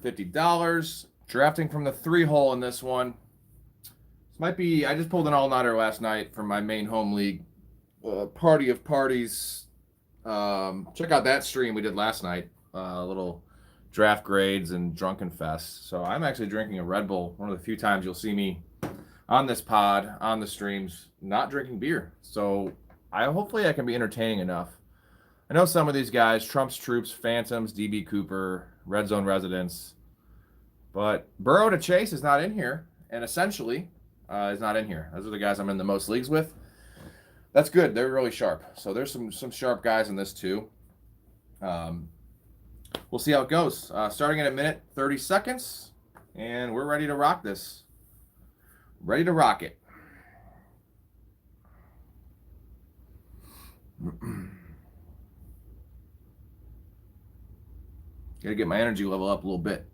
$150. Drafting from the 3-hole in this one. This might be, I just pulled an all-nighter last night from my main home league. Party of parties. Check out that stream we did last night. Little draft grades and drunken fest. So I'm actually drinking a Red Bull. One of the few times you'll see me on this pod, on the streams, not drinking beer. So hopefully I can be entertaining enough. I know some of these guys, Trump's Troops, Phantoms, DB Cooper, Red Zone Residents, but Burrow to Chase is not in here, and essentially is not in here. Those are the guys I'm in the most leagues with. That's good. They're really sharp. So there's some sharp guys in this too. We'll see how it goes. Starting in a minute, 30 seconds, and we're ready to rock this. Ready to rock it. Gotta get my energy level up a little bit.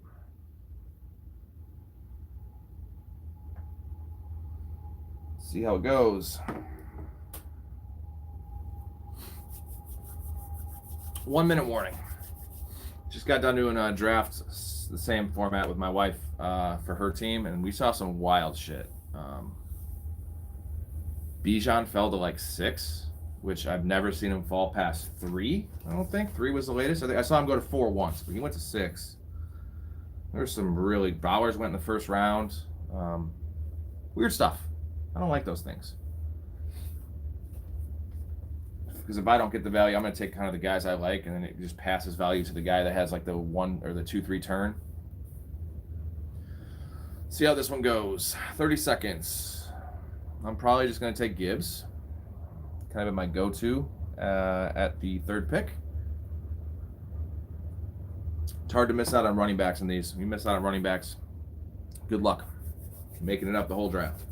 See how it goes. 1 minute warning. Just got done doing drafts, the same format with my wife for her team, and we saw some wild shit. Bijan fell to like 6, which I've never seen him fall past 3. I don't think 3 was the latest. I think I saw him go to 4 once, but he went to 6. There's some really Bowers went in the first round. Weird stuff. I don't like those things. Because if I don't get the value, I'm going to take kind of the guys I like, and then it just passes value to the guy that has like the 1 or the 2-3 turn. See how this one goes. 30 seconds. I'm probably just going to take Gibbs. Kind of my go-to at the 3rd pick. It's hard to miss out on running backs in these. If you miss out on running backs, good luck making it up the whole draft.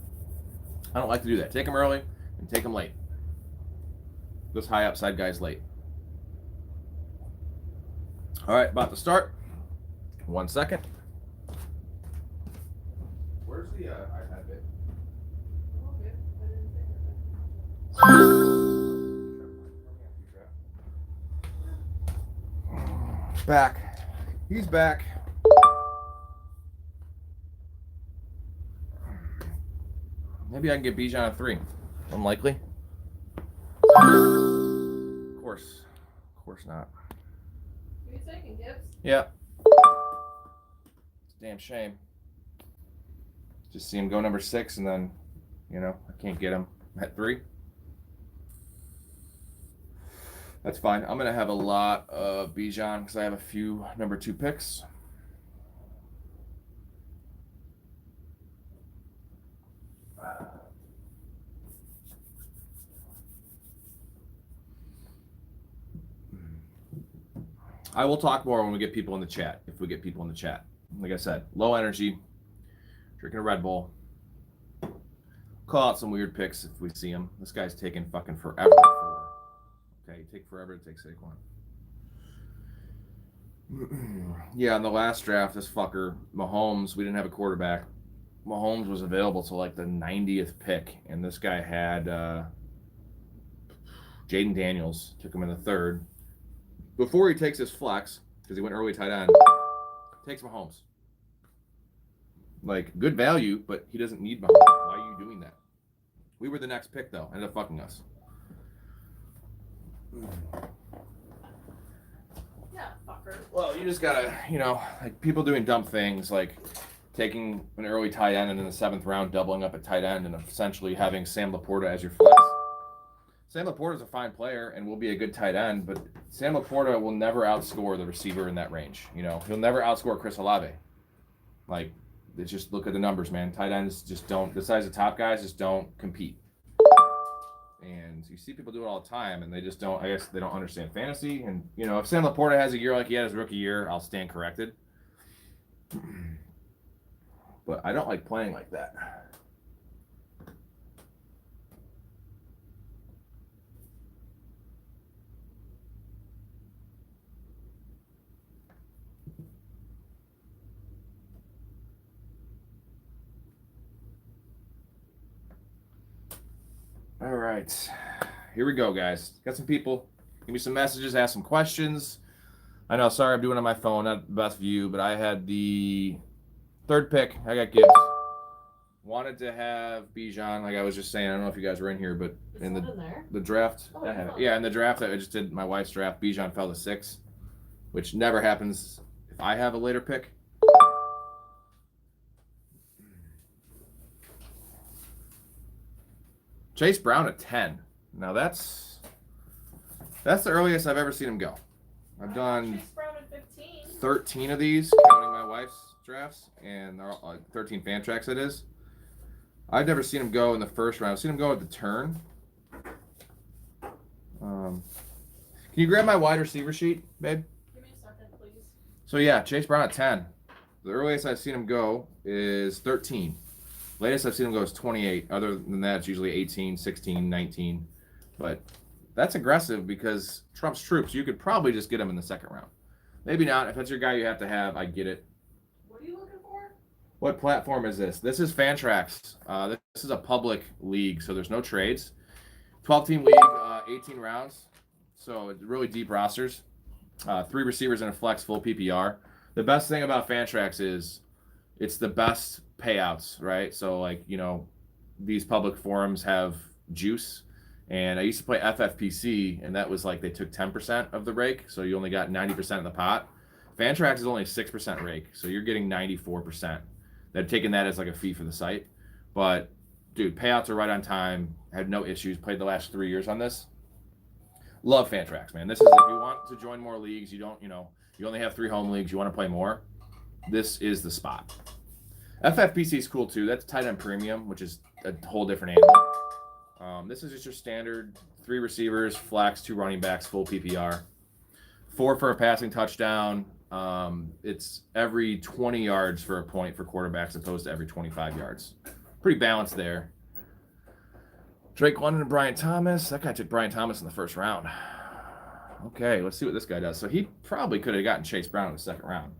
I don't like to do that. Take them early and take them late. Those high upside guys late. All right, about to start. 1 second. Where's the iPad bit? Back. He's back. Maybe I can get Bijan at 3. Unlikely. Of course not. Who are you taking, Gibbs? Yeah. It's a damn shame. Just see him go number 6, and then, I can't get him at 3. That's fine. I'm going to have a lot of Bijan because I have a few number 2 picks. I will talk more when we get people in the chat, if we get people in the chat. Like I said, low energy, drinking a Red Bull. Call out some weird picks if we see them. This guy's taking fucking forever. Okay, take forever to take Saquon. Yeah, in the last draft, this fucker, Mahomes, we didn't have a quarterback. Mahomes was available to like the 90th pick, and this guy had Jaden Daniels, took him in the 3rd. Before he takes his flex, because he went early tight end, takes Mahomes. Like, good value, but he doesn't need Mahomes. Why are you doing that? We were the next pick, though. Ended up fucking us. Yeah, fucker. Well, you just gotta, like people doing dumb things, like taking an early tight end and in the 7th round doubling up at tight end and essentially having Sam Laporta as your flex. Sam Laporta is a fine player and will be a good tight end, but Sam Laporta will never outscore the receiver in that range. He'll never outscore Chris Olave. Like, just look at the numbers, man. Tight ends just don't, besides the top guys, just don't compete. And you see people do it all the time, and they just don't, I guess they don't understand fantasy. And, if Sam Laporta has a year like he had his rookie year, I'll stand corrected. But I don't like playing like that. All right, here we go, guys. Got some people. Give me some messages, ask some questions. I know, sorry I'm doing it on my phone, not the best view, but I had the third pick. I got Gibbs. Wanted to have Bijan, like I was just saying. I don't know if you guys were in here, but in the draft, Oh, yeah, in the draft I just did my wife's draft. Bijan fell to 6, which never happens if I have a later pick. Chase Brown at 10. Now that's the earliest I've ever seen him go. I've done Chase Brown at 15. 13 of these, counting my wife's drafts, and they're all, 13 Fantrax it is. I've never seen him go in the first round. I've seen him go at the turn. Can you grab my wide receiver sheet, babe? Give me a second, please. So yeah, Chase Brown at 10. The earliest I've seen him go is 13. Latest I've seen him go is 28. Other than that, it's usually 18, 16, 19. But that's aggressive because Trump's troops, you could probably just get him in the second round. Maybe not. If that's your guy you have to have, I get it. What are you looking for? What platform is this? This is Fantrax. This is a public league, so there's no trades. 12-team league, 18 rounds. So it's really deep rosters. 3 receivers in a flex, full PPR. The best thing about Fantrax is it's the best payouts, right? So, like, you know, these public forums have juice. And I used to play FFPC, and that was like they took 10% of the rake, so you only got 90% of the pot. Fantrax is only 6% rake, so you're getting 94%. They're taking that as like a fee for the site. But, dude, payouts are right on time. Had no issues. Played the last 3 years on this. Love Fantrax, man. This is, if you want to join more leagues, you don't, you know, you only have 3 home leagues, you want to play more, this is the spot. FFPC is cool too. That's tight end premium, which is a whole different animal. This is just your standard 3 receivers, flex, 2 running backs, full PPR. 4 for a passing touchdown. It's every 20 yards for a point for quarterbacks opposed to every 25 yards. Pretty balanced there. Drake London and Brian Thomas. That guy took Brian Thomas in the first round. Okay, let's see what this guy does. So he probably could have gotten Chase Brown in the second round.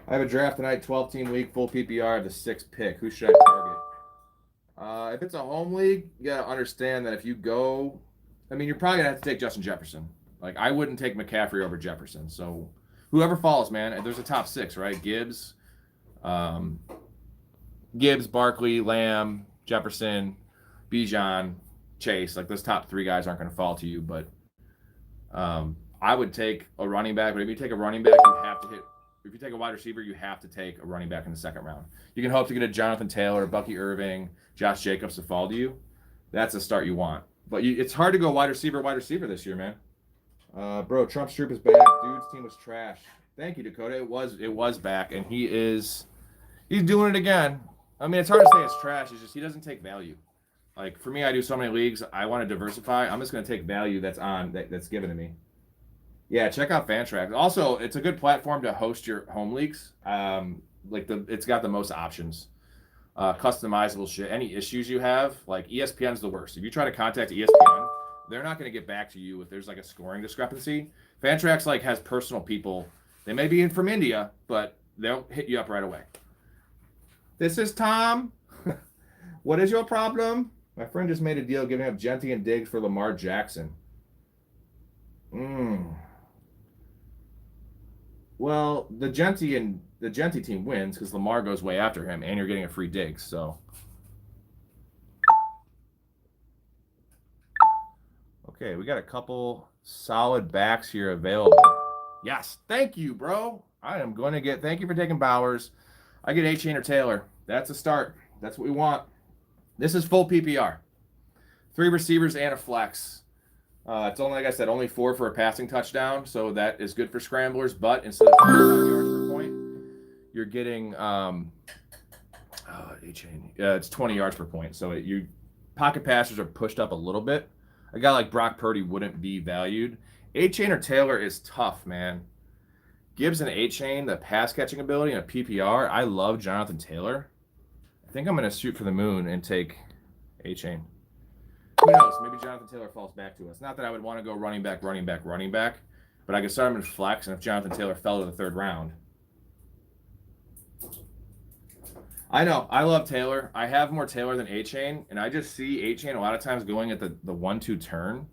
I have a draft tonight, 12-team league, full PPR, the 6th pick. Who should I target? If it's a home league, you got to understand that if you go, I mean, you're probably going to have to take Justin Jefferson. Like, I wouldn't take McCaffrey over Jefferson. So whoever falls, man, there's a top 6, right? Gibbs, Barkley, Lamb, Jefferson, Bijan, Chase. Like, those top 3 guys aren't going to fall to you. But I would take a running back. But if you take a running back, you have to hit. If you take a wide receiver, you have to take a running back in the second round. You can hope to get a Jonathan Taylor, Bucky Irving, Josh Jacobs to fall to you. That's the start you want. But it's hard to go wide receiver this year, man. Bro, Trump's troop is back. Dude's team was trash. Thank you, Dakota. It was back, and he's doing it again. I mean, it's hard to say it's trash. It's just he doesn't take value. Like, for me, I do so many leagues. I want to diversify. I'm just going to take value that's given to me. Yeah, check out Fantrax. Also, it's a good platform to host your home leagues. It's got the most options, customizable shit. Any issues you have, like ESPN's the worst. If you try to contact ESPN, they're not going to get back to you if there's like a scoring discrepancy. Fantrax has personal people. They may be from India, but they'll hit you up right away. This is Tom. What is your problem? My friend just made a deal giving up Genty and Diggs for Lamar Jackson. Well, the Genty team wins because Lamar goes way after him, and you're getting a free Diggs. So, okay, we got a couple solid backs here available. Yes, thank you, bro. I am going to get. Thank you for taking Bowers. I get A-Chain or Taylor. That's a start. That's what we want. This is full PPR. 3 receivers and a flex. It's only, like I said, only 4 for a passing touchdown, so that is good for scramblers. But instead of 25 yards per point, you're getting it's 20 yards per point. So pocket passers are pushed up a little bit. A guy like Brock Purdy wouldn't be valued. A-Chain or Taylor is tough, man. Gibbs and A-Chain, the pass catching ability and a PPR. I love Jonathan Taylor. I think I'm going to shoot for the moon and take A-Chain. Who knows? Maybe Jonathan Taylor falls back to us. Not that I would want to go running back, but I could start him in flex, and if Jonathan Taylor fell to the 3rd round. I know. I love Taylor. I have more Taylor than A-Chain, and I just see A-Chain a lot of times going at the 1-2 turn,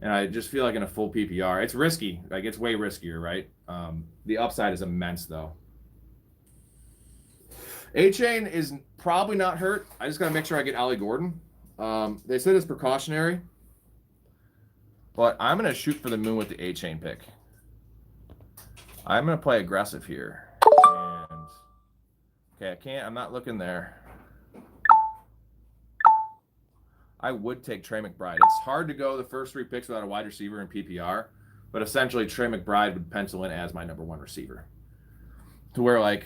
And I just feel like in a full PPR, it's risky. Like, it's way riskier, right? The upside is immense, though. A-Chain is probably not hurt. I just got to make sure I get Ollie Gordon. They said it's precautionary. But I'm going to shoot for the moon with the A-Chain pick. I'm going to play aggressive here. And okay, I'm not looking there. I would take Trey McBride. It's hard to go the first 3 picks without a wide receiver in PPR, but essentially Trey McBride would pencil in as my number 1 receiver. To where, like,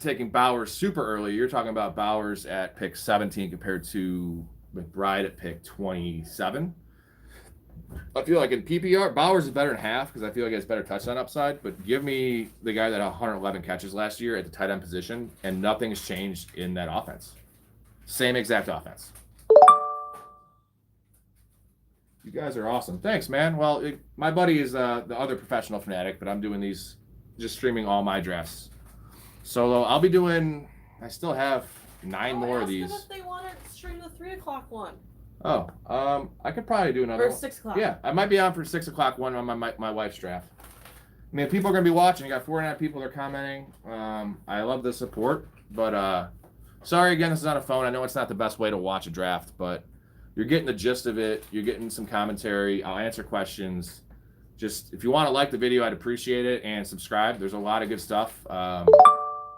taking Bowers super early, you're talking about Bowers at pick 17 compared to McBride at pick 27. I feel like in PPR, Bowers is better in half because I feel like he has better touchdown upside, but give me the guy that had 111 catches last year at the tight end position, and nothing's changed in that offense. Same exact offense. You guys are awesome. Thanks, man. Well, my buddy is the other professional fanatic, but I'm doing these, just streaming all my drafts solo. I'll be doing, I still have 9 more of these. Ask them if they want to stream the 3 o'clock one. Oh, I could probably do another Or one. 6 o'clock. Yeah, I might be on for 6 o'clock one on my wife's draft. I mean, people are going to be watching. You got 49 people that are commenting. I love the support, but sorry again, this is on a phone. I know it's not the best way to watch a draft, but you're getting the gist of it. You're getting some commentary. I'll answer questions. Just, if you want to like the video, I'd appreciate it, and subscribe. There's a lot of good stuff.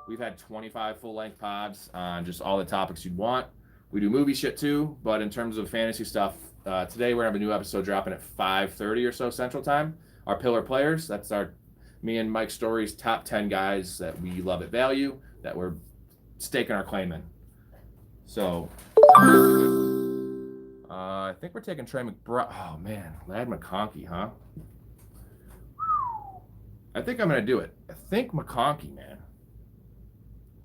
We've had 25 full-length pods on just all the topics you'd want. We do movie shit too, but in terms of fantasy stuff, today we're going to have a new episode dropping at 5:30 or so Central Time. Our pillar players, that's me and Mike Story's top 10 guys that we love at value, that we're staking our claim in. So, I think we're taking Trey McBride. Oh, man. Lad McConkey, huh? I think I'm going to do it. I think McConkey, man.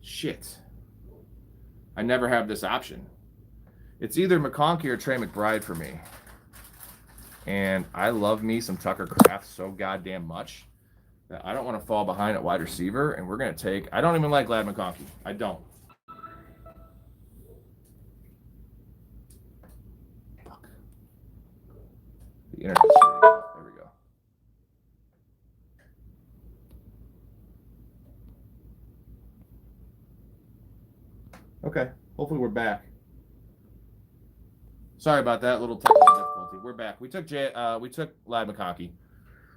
Shit. I never have this option. It's either McConkey or Trey McBride for me. And I love me some Tucker Kraft so goddamn much that I don't want to fall behind at wide receiver. And we're going to take... I don't even like Lad McConkey. I don't. Fuck. The internet's shitting out. There we go. Okay. Hopefully we're back. Sorry about that little technical difficulty. We're back. We took Lad McConkey.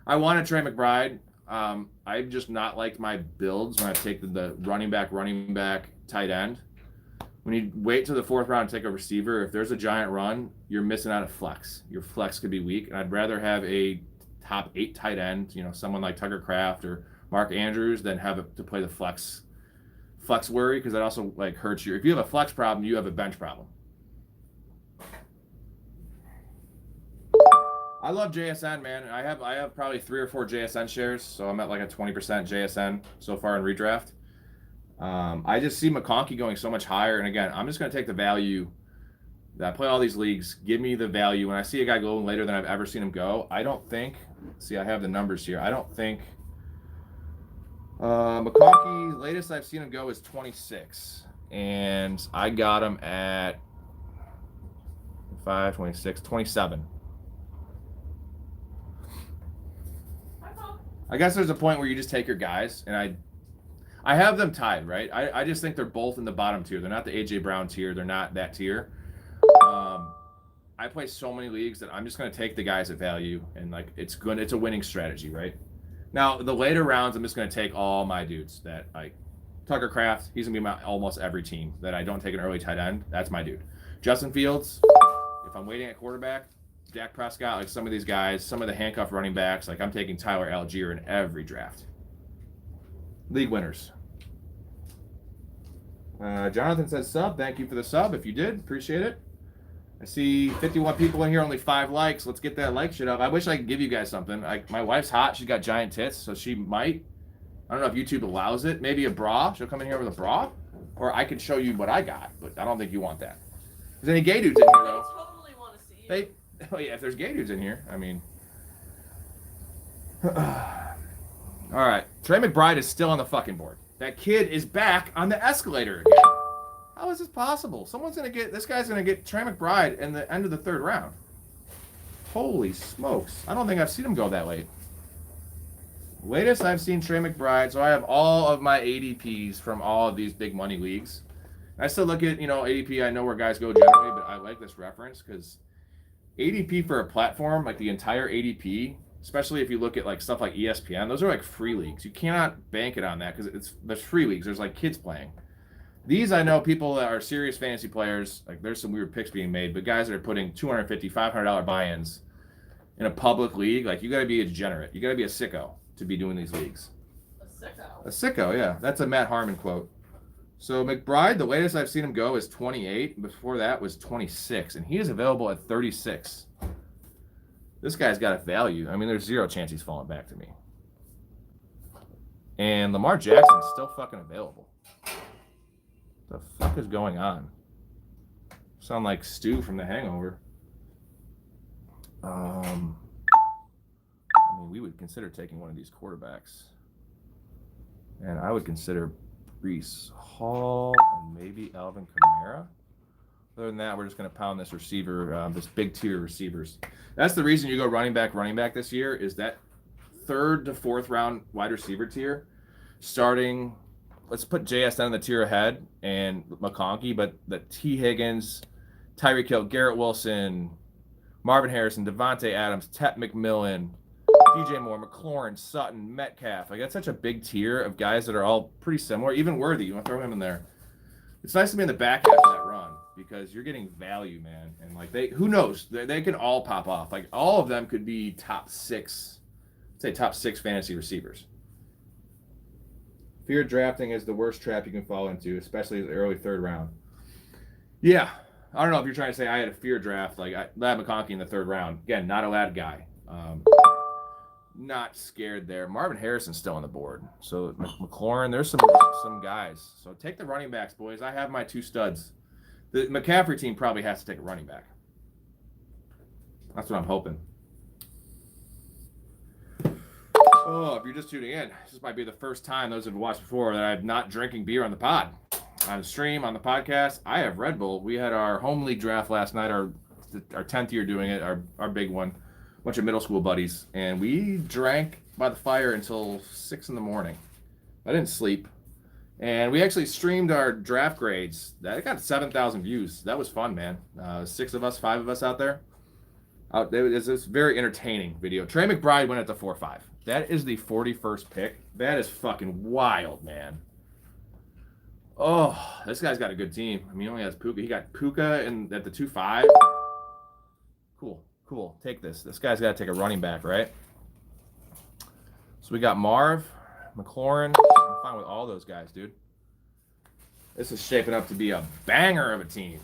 I wanted Trey McBride. I've just not liked my builds when I take the running back, tight end. When you wait till the 4th round to take a receiver, if there's a giant run, you're missing out a flex. Your flex could be weak, and I'd rather have a top 8 tight end, someone like Tucker Kraft or Mark Andrews, than have it to play the flex worry, because that also hurts you. If you have a flex problem, you have a bench problem. I love JSN, man. I have probably 3 or 4 JSN shares, so I'm at like a 20% JSN so far in redraft. I just see McConkey going so much higher, and again, I'm just going to take the value. I play all these leagues. Give me the value. When I see a guy going later than I've ever seen him go, I don't think. See, I have the numbers here. I don't think. McConkey, latest I've seen him go is 26, and I got him at 5, 26, 27. I guess there's a point where you just take your guys, and I have them tied, right? I just think they're both in the bottom tier. They're not the A.J. Brown tier. They're not that tier. I play so many leagues that I'm just going to take the guys at value, and it's a winning strategy, right? Now, the later rounds, I'm just going to take all my dudes that Tucker Kraft, he's going to be my almost every team that I don't take an early tight end. That's my dude. Justin Fields, if I'm waiting at quarterback, Dak Prescott, some of these guys, some of the handcuff running backs, I'm taking Tyler Algier in every draft. League winners. Jonathan says sub. Thank you for the sub. If you did, appreciate it. I see 51 people in here, only 5 likes. Let's get that like shit up. I wish I could give you guys something. My wife's hot. She's got giant tits, so she might. I don't know if YouTube allows it. Maybe a bra. She'll come in here with a bra. Or I can show you what I got, but I don't think you want that. There's any gay dudes in here, though. I totally want to see you. Oh, yeah, if there's gay dudes in here, I mean. All right. Trey McBride is still on the fucking board. That kid is back on the escalator again. How is this possible? This guy's going to get Trey McBride in the end of the 3rd round. Holy smokes. I don't think I've seen him go that late. Latest I've seen Trey McBride, so I have all of my ADPs from all of these big money leagues. I still look at, ADP, I know where guys go generally, but I like this reference because ADP for a platform, like the entire ADP, especially if you look at like stuff like ESPN, those are like free leagues. You cannot bank it on that because there's free leagues. There's like kids playing. These I know people that are serious fantasy players, like there's some weird picks being made, but guys that are putting $250, $500 buy-ins in a public league, like you got to be a degenerate. You got to be a sicko to be doing these leagues. A sicko. A sicko, yeah. That's a Matt Harmon quote. So McBride, the latest I've seen him go is 28. Before that was 26, and he is available at 36. This guy's got a value. I mean, there's zero chance he's falling back to me. And Lamar Jackson's still fucking available. The fuck is going on? Sound like Stu from The Hangover. I mean, we would consider taking one of these quarterbacks. And I would consider Breece Hall and maybe Alvin Kamara. Other than that, we're just going to pound this receiver, this big tier of receivers. That's the reason you go running back this year is that 3rd to 4th round wide receiver tier. Starting, let's put JSN in the tier ahead and McConkey, but the T. Higgins, Tyreek Hill, Garrett Wilson, Marvin Harrison, Devontae Adams, Tep McMillan, DJ Moore, McLaurin, Sutton, Metcalf. Like that's such a big tier of guys that are all pretty similar. Even Worthy, you want to throw him in there. It's nice to be in the back half of that run because you're getting value, man. And like who knows? They can all pop off. Like all of them could be top 6 fantasy receivers. Fear drafting is the worst trap you can fall into, especially the early 3rd round. Yeah, I don't know if you're trying to say I had a fear draft. Like Lad McConkey in the 3rd round. Again, not a lad guy. Not scared there. Marvin Harrison's still on the board. So McLaurin, there's some guys. So take the running backs, boys. I have my 2 studs. The McCaffrey team probably has to take a running back. That's what I'm hoping. Oh, if you're just tuning in, this might be the first time those who have watched before that I'm not drinking beer on the pod. On the stream, on the podcast, I have Red Bull. We had our home league draft last night, our 10th year doing it, our big one. Bunch of middle school buddies, and we drank by the fire until 6 in the morning. I didn't sleep. And we actually streamed our draft grades. That got 7,000 views. That was fun, man. 5 of us out there. It's a very entertaining video. Trey McBride went at the 4-5. That is the 41st pick. That is fucking wild, man. Oh, this guy's got a good team. I mean, he only has Puka. He got Puka at the 2-5. Cool. Take this. This guy's got to take a running back, right? So we got Marv, McLaurin. I'm fine with all those guys, dude. This is shaping up to be a banger of a team.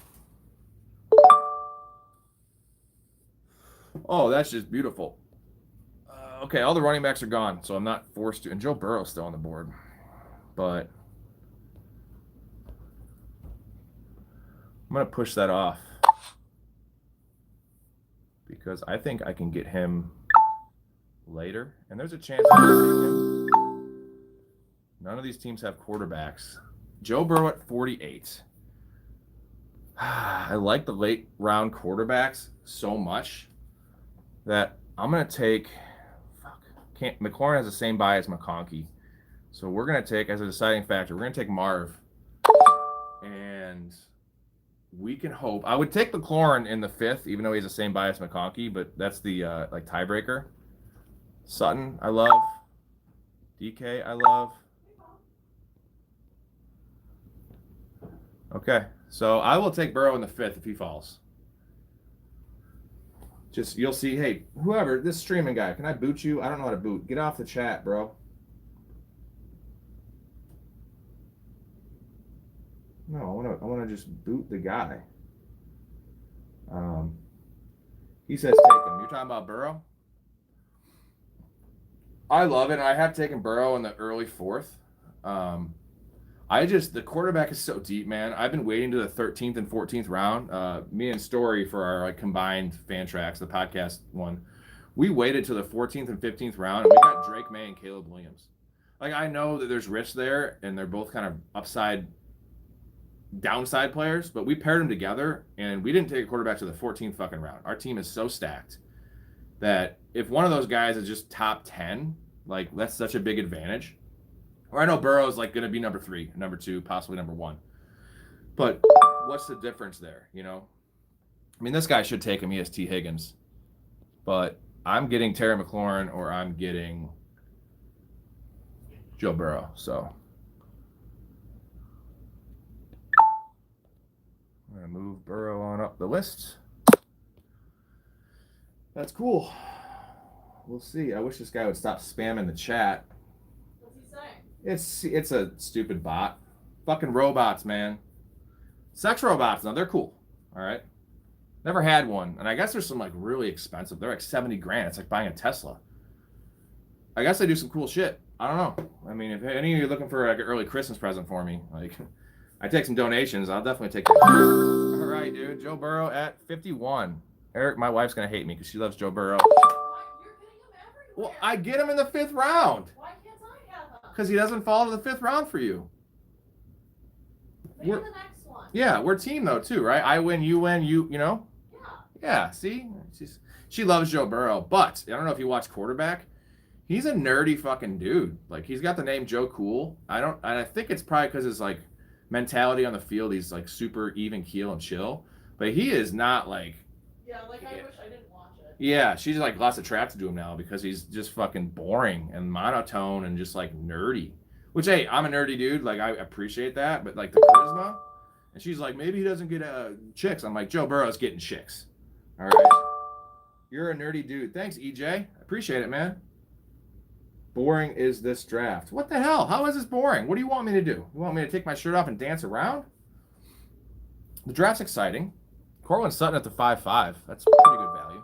Oh, that's just beautiful. Okay, all the running backs are gone, so I'm not forced to. And Joe Burrow's still on the board. But I'm going to push that off. Because I think I can get him later. And there's a chance I can take him. None of these teams have quarterbacks. Joe Burrow at 48. I like the late round quarterbacks so much that I'm going to take... McLaurin has the same buy as McConkey. So we're going to take, as a deciding factor, we're going to take Marv. And... we can hope. I would take McLaurin in the 5th, even though he has the same bias as McConkey, but that's the tiebreaker. Sutton, I love. DK, I love. Okay, so I will take Burrow in the 5th if he falls. Just, you'll see, hey, whoever, this streaming guy, can I boot you? I don't know how to boot. Get off the chat, bro. No, I want to just boot the guy. He says take him. You're talking about Burrow? I love it. I have taken Burrow in the early 4th. The quarterback is so deep, man. I've been waiting to the 13th and 14th round. Me and Story for our combined Fantrax, the podcast one. We waited to the 14th and 15th round, and we got Drake May and Caleb Williams. Like, I know that there's risk there, and they're both kind of downside players, but we paired them together, and we didn't take a quarterback to the 14th fucking round. Our team is so stacked. that if one of those guys is just top 10, like that's such a big advantage. Or I know Burrow's like going to be number 3, number 2, possibly number 1. But what's the difference there, you know? I mean, this guy should take him. He has T. Higgins. But I'm getting Terry McLaurin or I'm getting Joe Burrow. So I'm going to move Burrow on up the list. That's cool. We'll see. I wish this guy would stop spamming the chat. What's he saying? It's a stupid bot. Fucking robots, man. Sex robots, now they're cool. All right. Never had one. And I guess there's some like really expensive. They're like 70 grand. It's like buying a Tesla. I guess they do some cool shit. I don't know. I mean, if any of you are looking for like an early Christmas present for me, like I take some donations. I'll definitely take it. All right, dude. Joe Burrow at 51. Eric, my wife's going to hate me because she loves Joe Burrow. You're getting him everywhere. Well, I get him in the 5th round. Why can't I have him? Because he doesn't fall to the 5th round for you. Maybe the next one. Yeah, we're team though too, right? I win, you win, you know? Yeah. Yeah, see? She loves Joe Burrow, but I don't know if you watch quarterback. He's a nerdy fucking dude. Like he's got the name Joe Cool. I think it's probably because his like mentality on the field, he's like super even keel and chill. But he is not like Yeah, like I wish I didn't watch it. yeah, she's like lots of traps to do him now because he's just fucking boring and monotone and just like nerdy. Which hey, I'm a nerdy dude, like I appreciate that, but like the charisma. And she's like, maybe he doesn't get chicks. I'm like, Joe Burrow's getting chicks. All right. You're a nerdy dude. Thanks, EJ. Appreciate it, man. Boring is this draft. What the hell? How is this boring? What do you want me to do? You want me to take my shirt off and dance around? The draft's exciting. Cortland Sutton at the 5.5. That's pretty good value.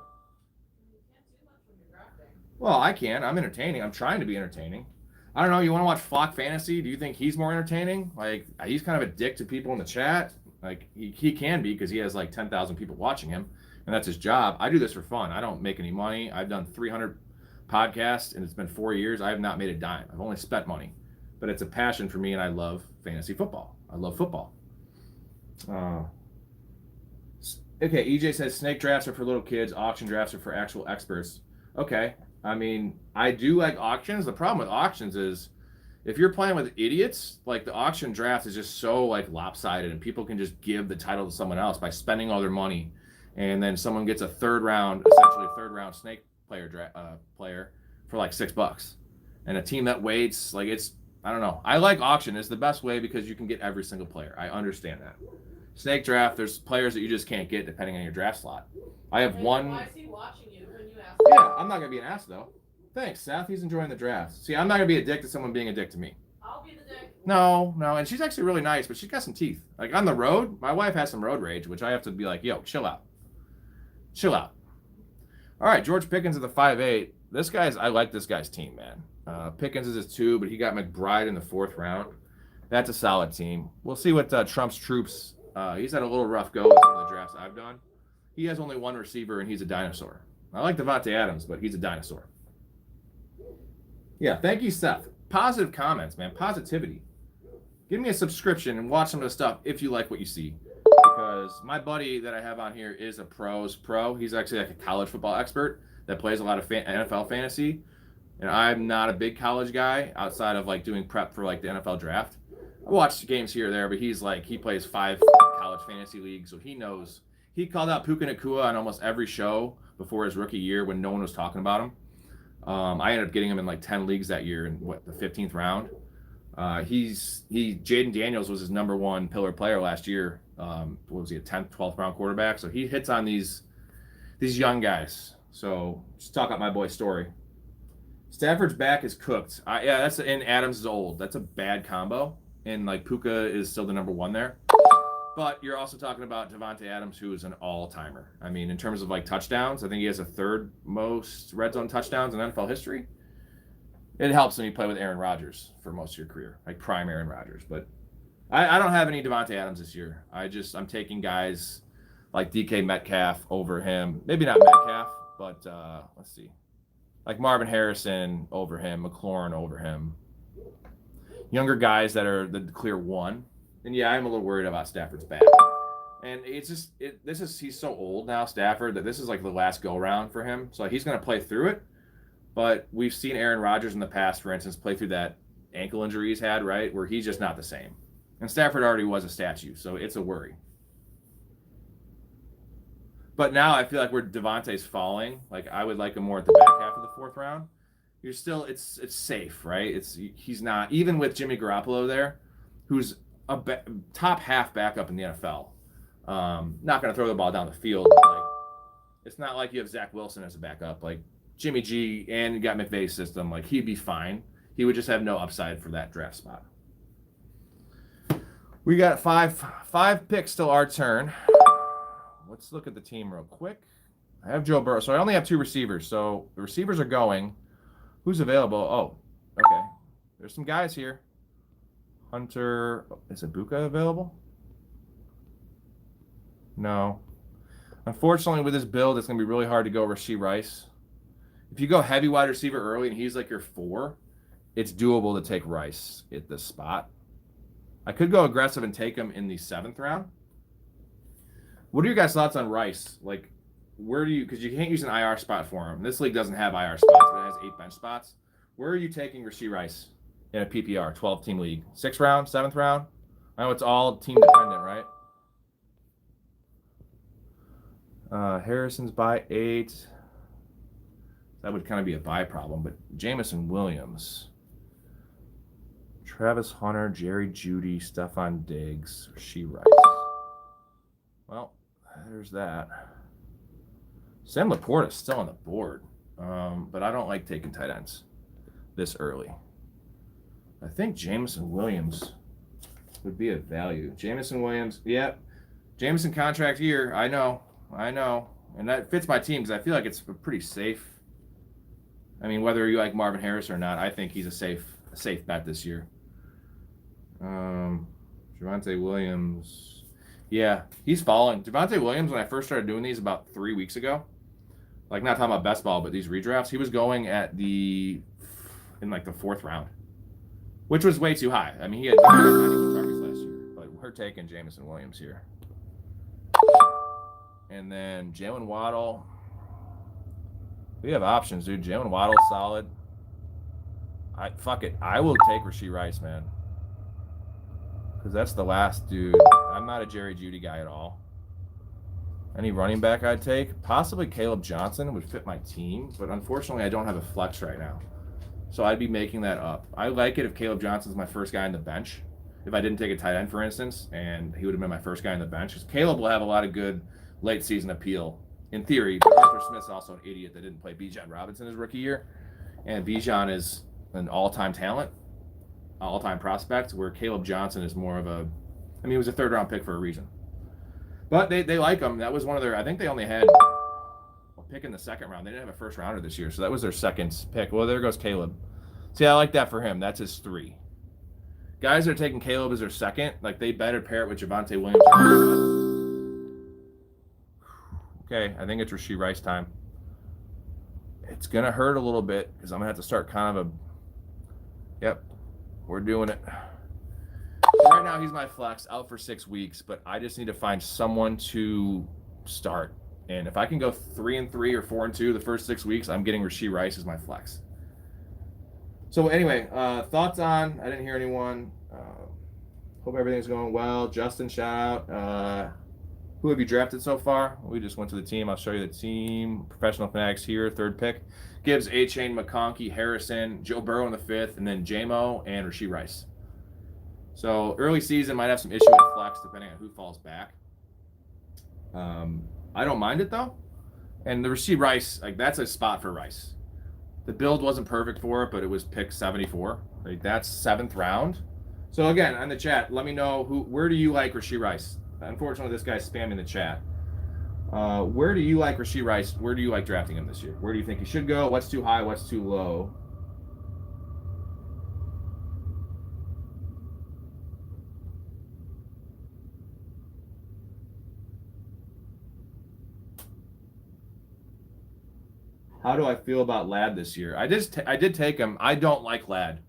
You can't do much when you're drafting. Well, I can. I'm entertaining. I'm trying to be entertaining. I don't know. You want to watch Flock Fantasy? Do you think he's more entertaining? Like, he's kind of a dick to people in the chat. Like, he can be because he has like 10,000 people watching him, and that's his job. I do this for fun. I don't make any money. I've done 300 podcasts, and it's been 4 years. I have not made a dime. I've only spent money. But it's a passion for me, and I love fantasy football. I love football. Okay, EJ says snake drafts are for little kids. Auction drafts are for actual experts. Okay. I mean, I do like auctions. The problem with auctions is if you're playing with idiots, like the auction draft is just so like lopsided and people can just give the title to someone else by spending all their money. And then someone gets a third round snake player for like $6. And a team that waits, like it's, I don't know. I like auction. It's the best way because you can get every single player. I understand that. Snake draft, there's players that you just can't get depending on your draft slot. I have one. Why is he watching you when you ask? Yeah, I'm not going to be an ass, though. Thanks, Seth. He's enjoying the draft. See, I'm not going to be a dick to someone being a dick to me. I'll be the dick. No. And she's actually really nice, but she's got some teeth. Like, on the road, my wife has some road rage, which I have to be like, yo, chill out. Chill out. All right, George Pickens at the 5.8. I like this guy's team, man. Pickens is his 2, but he got McBride in the 4th round. That's a solid team. We'll see what Trump's troops... he's had a little rough go with some of the drafts I've done. He has only one receiver, and he's a dinosaur. I like Devontae Adams, but he's a dinosaur. Yeah, thank you, Seth. Positive comments, man. Positivity. Give me a subscription and watch some of the stuff if you like what you see. Because my buddy that I have on here is a pros pro. He's actually like a college football expert that plays a lot of NFL fantasy. And I'm not a big college guy outside of like doing prep for like the NFL draft. I watch games here or there, but he plays 5 college fantasy leagues, so he knows. He called out Puka Nacua on almost every show before his rookie year when no one was talking about him. I ended up getting him in like 10 leagues that year in the 15th round. Jaden Daniels was his number 1 pillar player last year. What was he, a 10th, 12th round quarterback? So he hits on these young guys. So just talk about my boy Story. Stafford's back is cooked. And Adams is old. That's a bad combo. And like Puka is still the number 1 there. But you're also talking about Devontae Adams, who is an all-timer. I mean, in terms of like touchdowns, I think he has the 3rd most red zone touchdowns in NFL history. It helps when you play with Aaron Rodgers for most of your career, like prime Aaron Rodgers. But I don't have any Devontae Adams this year. I'm taking guys like DK Metcalf over him. Maybe not Metcalf, but let's see. Like Marvin Harrison over him, McLaurin over him. Younger guys that are the clear 1. And yeah, I'm a little worried about Stafford's back. And it's just he's so old now, Stafford, that this is like the last go round for him. So he's going to play through it. But we've seen Aaron Rodgers in the past, for instance, play through that ankle injury he's had, right, where he's just not the same. And Stafford already was a statue, so it's a worry. But now I feel like where Devontae's falling, like I would like him more at the back half of the 4th round. You're still it's safe, right? He's not even with Jimmy Garoppolo there, who's a top half backup in the NFL. Not going to throw the ball down the field. But like, it's not like you have Zach Wilson as a backup. Like Jimmy G and you got McVay's system, like he'd be fine. He would just have no upside for that draft spot. We got five picks till our turn. Let's look at the team real quick. I have Joe Burrow, so I only have 2 receivers. So the receivers are going. Who's available? Oh, okay. There's some guys here. Hunter, is Ibuka available? No. Unfortunately, with this build, it's going to be really hard to go Rashee Rice. If you go heavy wide receiver early and he's like your 4, it's doable to take Rice at this spot. I could go aggressive and take him in the 7th round. What are your guys' thoughts on Rice? Like, where do you, because you can't use an IR spot for him. This league doesn't have IR spots, but it has 8 bench spots. Where are you taking Rashee Rice in a PPR 12-team league? 6th round, 7th round? I know it's all team dependent, right? Harrison's by 8. That would kind of be a buy problem, but Jamison Williams, Travis Hunter, Jerry Jeudy, Stephon Diggs, Rashee Rice. Well, there's that. Sam Laporta is still on the board, but I don't like taking tight ends this early. I think Jamison Williams would be a value. Jamison Williams, yep. Jamison contract year, I know. And that fits my team because I feel like it's pretty safe. I mean, whether you like Marvin Harris or not, I think he's a safe bet this year. Javonte Williams. Yeah, he's falling. Javonte Williams, when I first started doing these about 3 weeks ago, like not talking about best ball, but these redrafts, he was going in like the 4th round, which was way too high. I mean, he had 91 targets last year, but we're taking Jamison Williams here. And then Jalen Waddle. We have options, dude. Jalen Waddle's solid. Fuck it. I will take Rashee Rice, man. Because that's the last dude. I'm not a Jerry Jeudy guy at all. Any running back I'd take? Possibly Caleb Johnson would fit my team, but unfortunately I don't have a flex right now. So I'd be making that up. I like it if Caleb Johnson's my first guy on the bench. If I didn't take a tight end, for instance, and he would have been my first guy on the bench. Because Caleb will have a lot of good late season appeal. In theory, but Arthur Smith's also an idiot that didn't play Bijan Robinson his rookie year. And Bijan is an all-time talent, all-time prospect, where Caleb Johnson is more of he was a 3rd-round pick for a reason. But they like him. That was one of their, I think they only had a pick in the 2nd round. They didn't have a 1st-rounder this year, so that was their 2nd pick. Well, there goes Caleb. See, I like that for him. That's his 3. Guys that are taking Caleb as their 2nd, like they better pair it with Javonte Williams. Okay, I think it's Rashee Rice time. It's going to hurt a little bit because I'm going to have to start yep, we're doing it. Right now, he's my flex, out for 6 weeks, but I just need to find someone to start. And if I can go 3-3 or 4-2 the first 6 weeks, I'm getting Rashee Rice as my flex. So anyway, thoughts on, I didn't hear anyone. Hope everything's going well. Justin, shout out. Who have you drafted so far? We just went to the team. I'll show you the team. Professional Fanatics here, 3rd pick. Gibbs, A-Chain, McConkey, Harrison, Joe Burrow in the 5th, and then J-Mo and Rashee Rice. So early season might have some issue with flex depending on who falls back. I don't mind it though. And the Rashee Rice, like that's a spot for Rice. The build wasn't perfect for it, but it was pick 74. Like that's 7th round. So again, on the chat, let me know where do you like Rashee Rice? Unfortunately, this guy's spamming the chat. Where do you like Rashee Rice? Where do you like drafting him this year? Where do you think he should go? What's too high? What's too low? How do I feel about Ladd this year? I did take him. I don't like Ladd.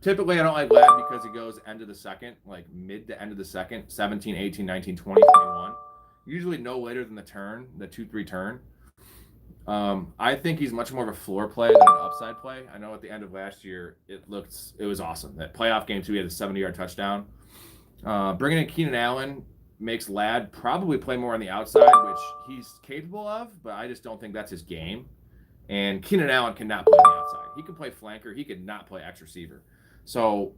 Typically, I don't like Lad because he goes end of the second, like mid to end of the second, 17, 18, 19, 20, 21. Usually no later than the turn, the 2-3 turn. I think he's much more of a floor play than an upside play. I know at the end of last year, it was awesome. That playoff game, too, he had a 70-yard touchdown. Bringing in Keenan Allen makes Ladd probably play more on the outside, which he's capable of, but I just don't think that's his game. And Keenan Allen cannot play on the outside. He can play flanker. He could not play X receiver. So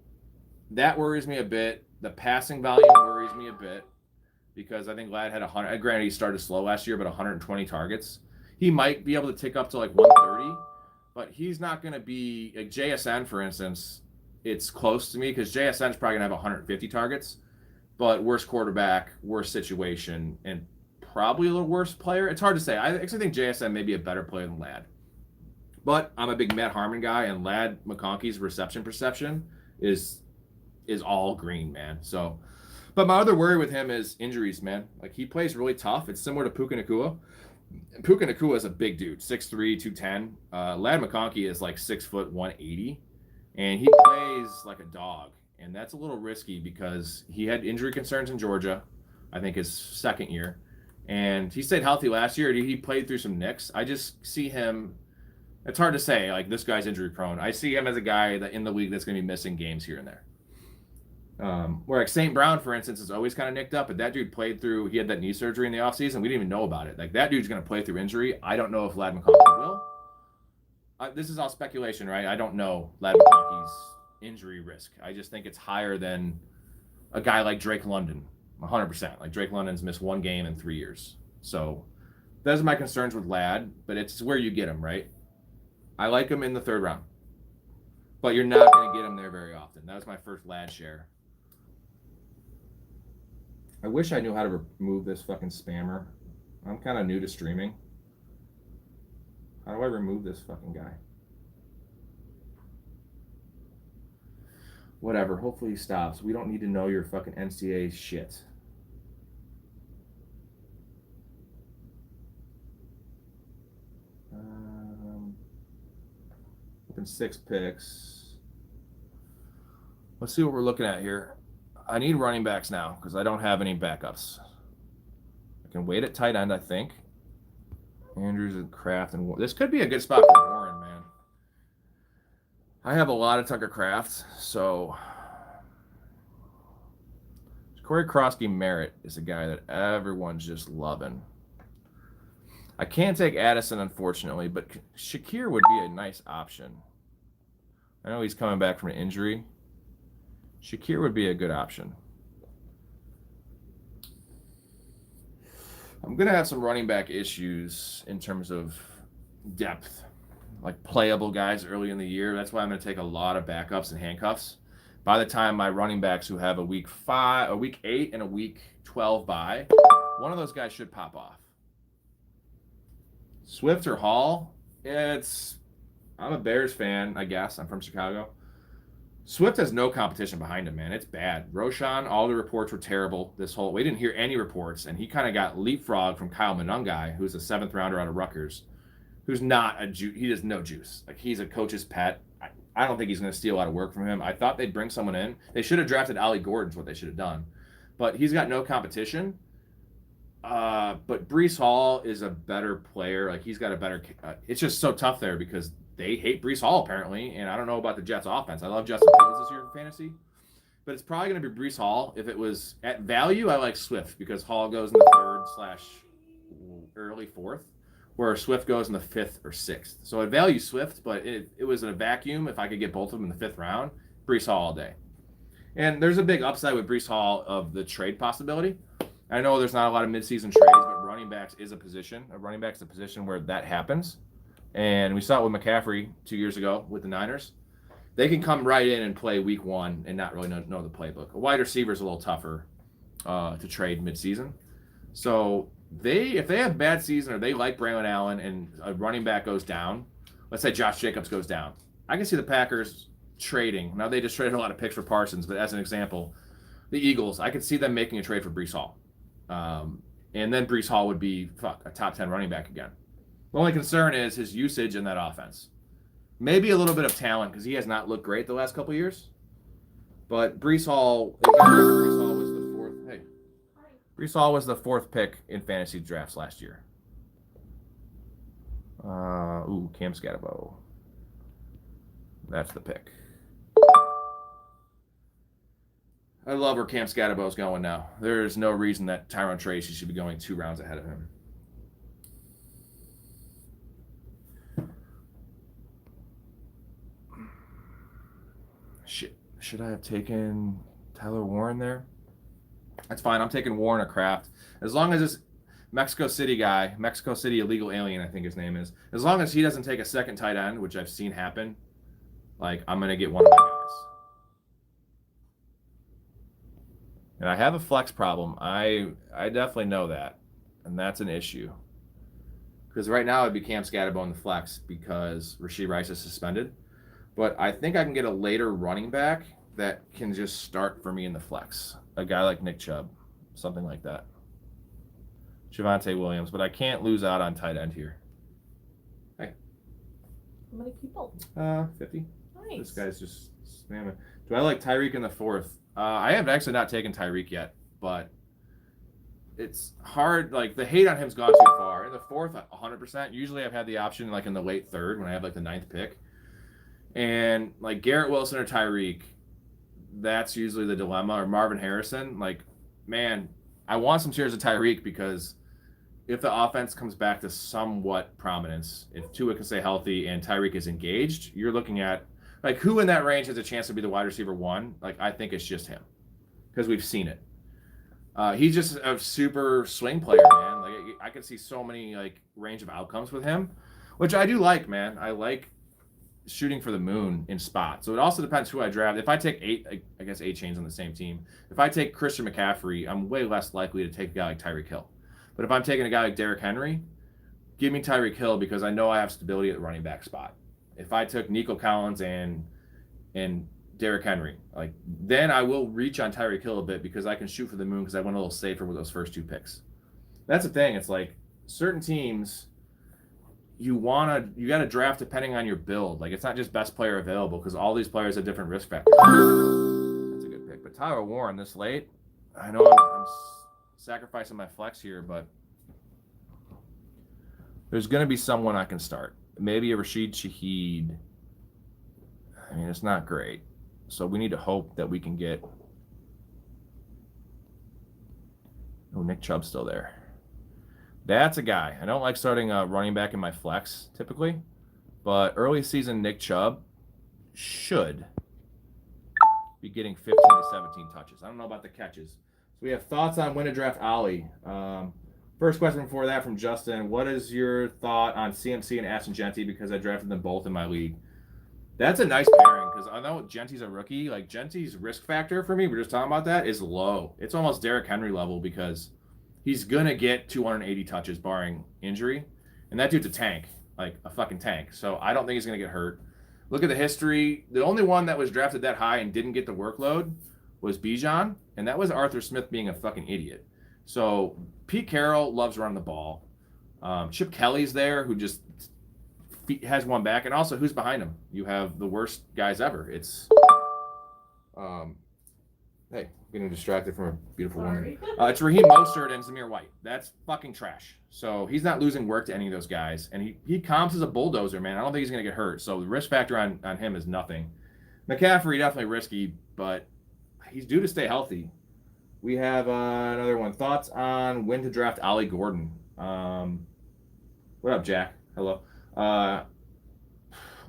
that worries me a bit. The passing volume worries me a bit because I think Ladd had 100. Granted, he started slow last year, but 120 targets. He might be able to tick up to like 130, but he's not going to be like JSN, for instance. It's close to me because JSN is probably going to have 150 targets, but worse quarterback, worse situation, and probably a little worse player. It's hard to say. I actually think JSN may be a better player than Ladd. But I'm a big Matt Harmon guy, and Ladd McConkey's reception perception is all green, man. So, but my other worry with him is injuries, man. Like, he plays really tough. It's similar to Puka Nacua. Puka Nacua is a big dude, 6'3", 210. Ladd McConkey is like 6 foot 180, and he plays like a dog. And that's a little risky because he had injury concerns in Georgia, I think his second year. And he stayed healthy last year. He played through some nicks. I just see him. It's hard to say, like, this guy's injury prone. I see him as a guy that in the league that's going to be missing games here and there. Where like St. Brown, for instance, is always kind of nicked up, but that dude played through, he had that knee surgery in the offseason. We didn't even know about it. Like, that dude's going to play through injury. I don't know if Ladd McConkey will. This is all speculation, right? I don't know Ladd McConkey's injury risk. I just think it's higher than a guy like Drake London, 100%. Like, Drake London's missed one game in 3 years. So those are my concerns with Ladd, but it's where you get him, right? I like him in the third round, but you're not going to get him there very often. That was my first Ladd share. I wish I knew how to remove this fucking spammer. I'm kind of new to streaming. How do I remove this fucking guy? Whatever. Hopefully he stops. We don't need to know your fucking NCAA shit. Open 6 picks. Let's see what we're looking at here. I need running backs now because I don't have any backups. I can wait at tight end, I think. Andrews and Kraft and this could be a good spot for Warren, man. I have a lot of Tucker Kraft, so Corey Krosky-Merritt is a guy that everyone's just loving. I can't take Addison, unfortunately, but Shakir would be a nice option. I know he's coming back from an injury. Shakir would be a good option. I'm going to have some running back issues in terms of depth, like playable guys early in the year. That's why I'm going to take a lot of backups and handcuffs. By the time my running backs who have a week 8, and a week 12 bye, one of those guys should pop off. Swift or Hall, I'm a Bears fan, I guess. I'm from Chicago. Swift has no competition behind him, man. It's bad. Roshan, all the reports were terrible. We didn't hear any reports, and he kind of got leapfrogged from Kyle Monangai, who's a 7th rounder out of Rutgers, who's not he has no juice. Like, he's a coach's pet. I don't think he's going to steal a lot of work from him. I thought they'd bring someone in. They should have drafted Ollie Gordon's what they should have done. But he's got no competition. But Breece Hall is a better player. Like, he's got a better it's just so tough there because they hate Breece Hall, apparently, and I don't know about the Jets offense. I love Justin Fields this year in fantasy, but it's probably going to be Breece Hall. If it was at value, I like Swift because Hall goes in the 3rd/early 4th, where Swift goes in the 5th or 6th. So I'd value Swift, but it was in a vacuum. If I could get both of them in the 5th round, Breece Hall all day. And there's a big upside with Breece Hall of the trade possibility. I know there's not a lot of midseason trades, but running backs is a position. A running back's a position where that happens. And we saw it with McCaffrey 2 years ago with the Niners. They can come right in and play week 1 and not really know the playbook. A wide receiver is a little tougher to trade midseason. So if they have bad season or they like Braylon Allen and a running back goes down, let's say Josh Jacobs goes down, I can see the Packers trading. Now, they just traded a lot of picks for Parsons, but as an example, the Eagles, I could see them making a trade for Breece Hall. And then Breece Hall would be a top 10 running back again. The only concern is his usage in that offense. Maybe a little bit of talent because he has not looked great the last couple years. But Brees Hall, Brees Hall was the fourth. Hey, Brees Hall was the fourth pick in fantasy drafts last year. Cam Scatterbo. That's the pick. I love where Cam Scatterbo's going now. There's no reason that Tyrone Tracy should be going 2 rounds ahead of him. Shit. Should I have taken Tyler Warren there? That's fine. I'm taking Warren or Kraft. As long as this Mexico City guy, Mexico City illegal alien, I think his name is, as long as he doesn't take a second tight end, which I've seen happen, like, I'm going to get one of my guys. And I have a flex problem. I definitely know that. And that's an issue. Because right now it'd be Cam Scatterbo in the flex because Rashee Rice is suspended. But I think I can get a later running back that can just start for me in the flex. A guy like Nick Chubb. Something like that. Javonte Williams. But I can't lose out on tight end here. Hey. How many people? 50. Nice. This guy's just spamming. Do I like Tyreek in the fourth? I have actually not taken Tyreek yet, but it's hard. Like, the hate on him's gone too far. In the fourth, 100%. Usually I've had the option, like, in the late third when I have, like, the 9th pick. And, like, Garrett Wilson or Tyreek, that's usually the dilemma. Or Marvin Harrison. Like, man, I want some shares of Tyreek because if the offense comes back to somewhat prominence, if Tua can stay healthy and Tyreek is engaged, you're looking at, like, who in that range has a chance to be the wide receiver 1? Like, I think it's just him because we've seen it. He's just a super swing player, man. Like, I could see so many, like, range of outcomes with him, which I do like, man. I like shooting for the moon in spots. So it also depends who I draft. If I take 8 chains on the same team. If I take Christian McCaffrey, I'm way less likely to take a guy like Tyreek Hill. But if I'm taking a guy like Derrick Henry, give me Tyreek Hill because I know I have stability at the running back spot. If I took Nico Collins and Derrick Henry, like, then I will reach on Tyreek Hill a bit because I can shoot for the moon because I went a little safer with those first 2 picks. That's the thing. It's like certain teams you got to draft depending on your build. Like, it's not just best player available because all these players have different risk factors. That's a good pick. But Tyler Warren this late, I know I'm sacrificing my flex here, but there's going to be someone I can start. Maybe a Rashid Shaheed. I mean, it's not great. So we need to hope that we can get... Oh, Nick Chubb's still there. That's a guy. I don't like starting a running back in my flex, typically. But early season Nick Chubb should be getting 15 to 17 touches. I don't know about the catches. So we have thoughts on when to draft Ollie. First question before that from Justin. What is your thought on CMC and Ashton Genty because I drafted them both in my league? That's a nice pairing because I know Genty's a rookie. Like, Genty's risk factor for me, we're just talking about that, is low. It's almost Derrick Henry level because he's going to get 280 touches barring injury. And that dude's a tank, like a fucking tank. So I don't think he's going to get hurt. Look at the history. The only one that was drafted that high and didn't get the workload was Bijan, and that was Arthur Smith being a fucking idiot. So Pete Carroll loves running the ball. Chip Kelly's there, who just has one back, and also who's behind him? You have the worst guys ever. It's hey, getting distracted from a beautiful woman. It's Raheem Mostert and Zamir White. That's fucking trash. So he's not losing work to any of those guys, and he comps as a bulldozer, man. I don't think he's gonna get hurt. So the risk factor on him is nothing. McCaffrey definitely risky, but he's due to stay healthy. We have another one. Thoughts on when to draft Ollie Gordon? What up, Jack? Hello.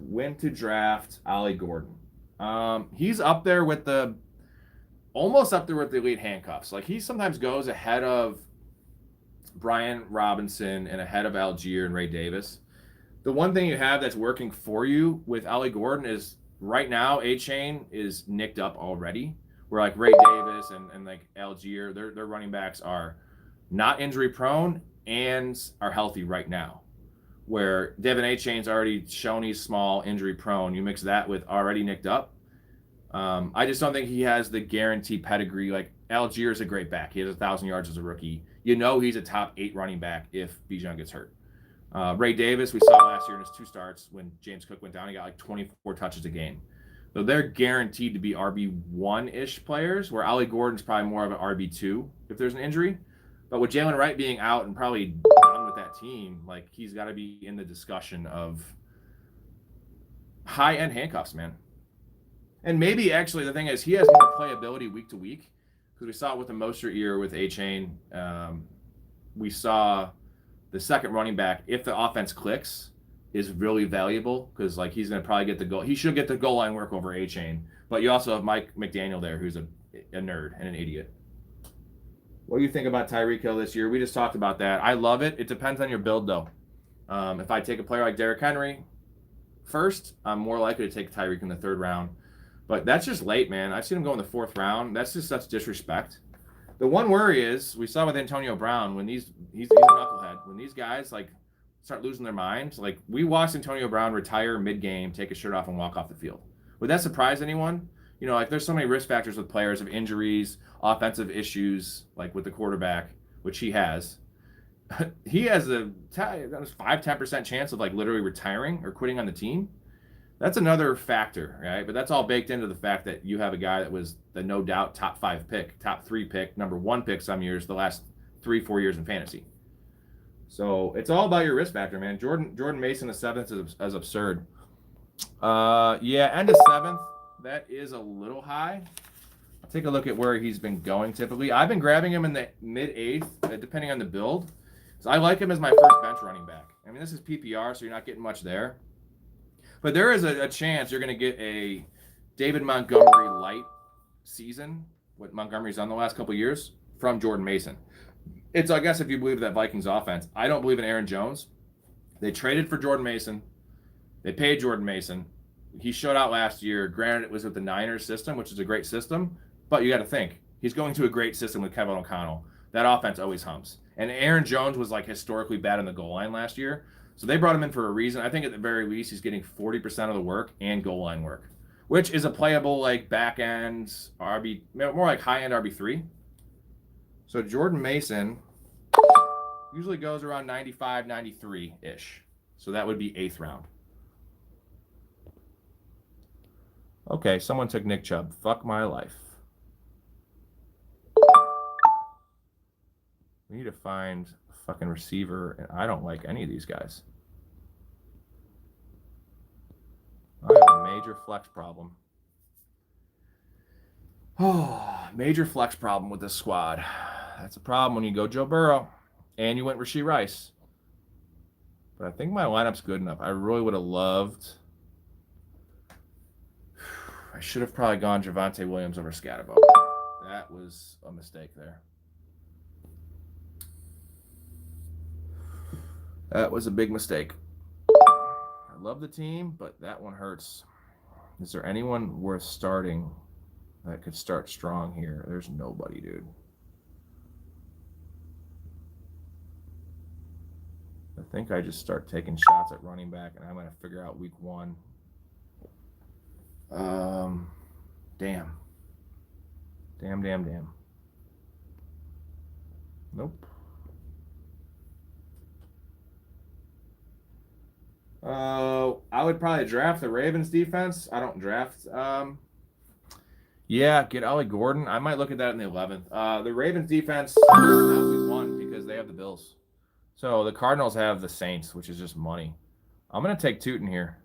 When to draft Ollie Gordon? He's up there with almost up there with the elite handcuffs. Like, he sometimes goes ahead of Brian Robinson and ahead of Algier and Ray Davis. The one thing you have that's working for you with Ollie Gordon is right now A-Chain is nicked up already. Where, like, Ray Davis and like Algier, their running backs are not injury prone and are healthy right now. Where Devin A-Chain's already shown he's small, injury prone. You mix that with already nicked up. I just don't think he has the guarantee pedigree. Like, Algier's a great back. He has 1,000 yards as a rookie. You know he's a top 8 running back if Bijan gets hurt. Ray Davis, we saw last year in his 2 starts when James Cook went down, he got like 24 touches a game. So they're guaranteed to be RB1-ish players, where Ollie Gordon's probably more of an RB2 if there's an injury. But with Jalen Wright being out and probably done with that team, like he's got to be in the discussion of high-end handcuffs, man. And maybe actually the thing is he has more playability week to week because we saw it with the Mostert year with A-Chain. We saw the second running back, if the offense clicks, is really valuable because like he's going to probably get the goal. He should get the goal line work over A-Chain. But you also have Mike McDaniel there, who's a nerd and an idiot. What do you think about Tyreek Hill this year? We just talked about that. I love it. It depends on your build, though. If I take a player like Derrick Henry first, I'm more likely to take Tyreek in the 3rd round. But that's just late, man. I've seen him go in the 4th round. That's just such disrespect. The one worry is we saw with Antonio Brown when he's a knucklehead. When these guys like start losing their minds, like we watched Antonio Brown retire mid-game, take his shirt off, and walk off the field. Would that surprise anyone? You know, like there's so many risk factors with players of injuries, offensive issues, like with the quarterback, which he has. He has a 5-10% chance of like literally retiring or quitting on the team. That's another factor, right? But that's all baked into the fact that you have a guy that was the no doubt top 5 pick, top 3 pick, number 1 pick some years, the last 3-4 years in fantasy. So it's all about your risk factor, man. Jordan Mason, the 7th is absurd. Yeah, end of 7th. That is a little high. I'll take a look at where he's been going typically. I've been grabbing him in the mid-8th, depending on the build. So I like him as my first bench running back. I mean, this is PPR, so you're not getting much there. But there is a chance you're going to get a David Montgomery light season, what Montgomery's done the last couple of years, from Jordan Mason. It's, I guess, if you believe that Vikings offense. I don't believe in Aaron Jones. They traded for Jordan Mason. They paid Jordan Mason. He showed out last year. Granted, it was with the Niners system, which is a great system. But you got to think, he's going to a great system with Kevin O'Connell. That offense always hums. And Aaron Jones was like historically bad in the goal line last year. So they brought him in for a reason. I think at the very least he's getting 40% of the work and goal line work, which is a playable like back end RB, more like high end RB3. So Jordan Mason usually goes around 95, 93-ish. So that would be 8th round. Okay, someone took Nick Chubb. Fuck my life. We need to find a fucking receiver, and I don't like any of these guys. I have a major flex problem. Oh, major flex problem with this squad. That's a problem when you go Joe Burrow and you went Rashee Rice. But I think my lineup's good enough. I really would have loved... I should have probably gone Javonte Williams over Scatterbo. That was a mistake there. That was a big mistake. I love the team, but that one hurts. Is there anyone worth starting that could start strong here? There's nobody, dude. I think I just start taking shots at running back, and I'm going to figure out week 1. Damn. Nope. I would probably draft the Ravens defense. I don't draft. Yeah, get Ollie Gordon. I might look at that in the 11th. The Ravens defense we won because they have the Bills. So the Cardinals have the Saints, which is just money. I'm going to take Tootin here.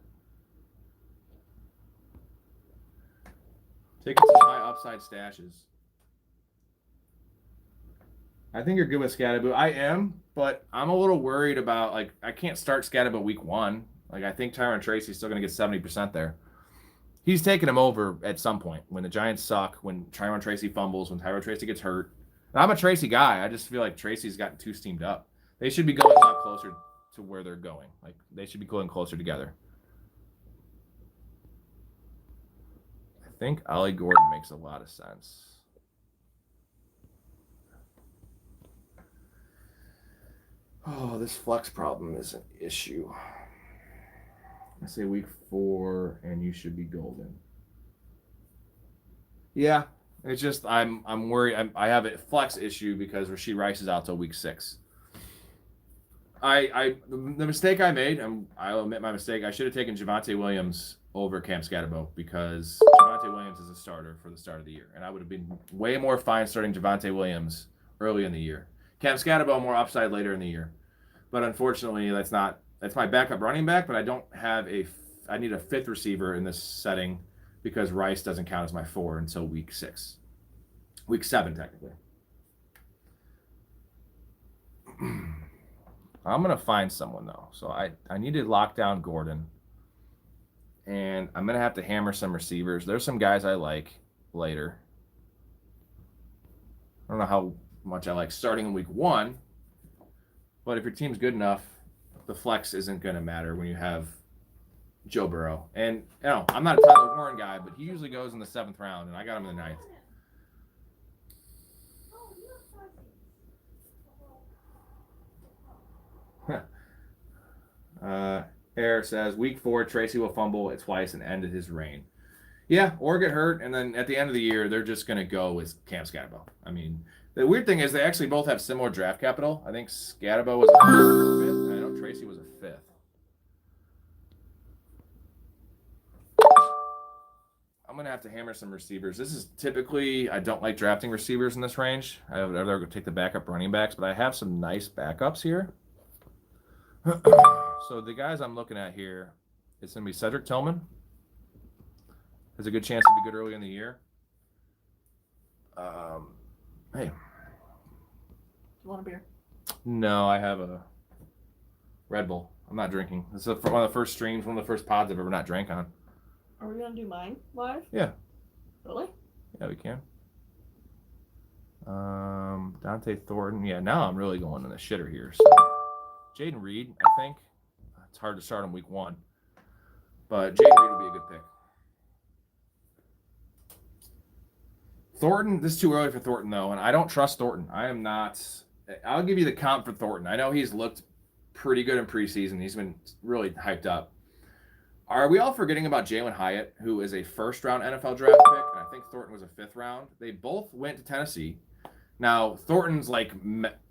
Take some high upside stashes. I think you're good with Scatterbo. I am, but I'm a little worried about, like, I can't start Scatterbo week 1. Like, I think Tyron Tracy's still going to get 70% there. He's taking him over at some point when the Giants suck, when Tyron Tracy fumbles, when Tyron Tracy gets hurt. And I'm a Tracy guy. I just feel like Tracy's gotten too steamed up. They should be going a lot closer to where they're going. Like, they should be going closer together. I think Ollie Gordon makes a lot of sense. Oh, this flex problem is an issue. I say week 4, and you should be golden. Yeah, it's just I'm worried. I have a flex issue because Rashee Rice is out till week 6. The mistake I made, I'll admit my mistake. I should have taken Javonte Williams over Cam Scatterbo because Javonte Williams is a starter for the start of the year, and I would have been way more fine starting Javonte Williams early in the year. Cam Scatterbo more upside later in the year, but unfortunately that's my backup running back. But I need a fifth receiver in this setting because Rice doesn't count as my 4 until week 7 technically. I'm going to find someone, though. So I need to lock down Gordon. And I'm going to have to hammer some receivers. There's some guys I like later. I don't know how much I like starting in week 1. But if your team's good enough, the flex isn't going to matter when you have Joe Burrow. And, I'm not a Tyler Warren guy, but he usually goes in the 7th round, and I got him in the 9th. Air says week 4 Tracy will fumble it twice and ended his reign. Yeah, or get hurt, and then at the end of the year they're just gonna go with Cam Scatterbo. I mean, the weird thing is they actually both have similar draft capital. I think Scatterbo was a 5th, and I know Tracy was a 5th. I'm gonna have to hammer some receivers. This is typically I don't like drafting receivers in this range. I would rather go take the backup running backs, but I have some nice backups here. So the guys I'm looking at here, it's going to be Cedric Tillman. Has a good chance to be good early in the year. Hey. You want a beer? No, I have a Red Bull. I'm not drinking. This is one of the first streams, one of the first pods I've ever not drank on. Are we going to do mine live? Yeah. Really? Yeah, we can. Dante Thornton. Yeah, now I'm really going in the shitter here. So. Jaden Reed, I think. It's hard to start in week 1. But Jaden Reed would be a good pick. Thornton, this is too early for Thornton, though, and I don't trust Thornton. I'll give you the comp for Thornton. I know he's looked pretty good in preseason. He's been really hyped up. Are we all forgetting about Jalen Hyatt, who is a first-round NFL draft pick, and I think Thornton was a 5th round? They both went to Tennessee. Now, Thornton's,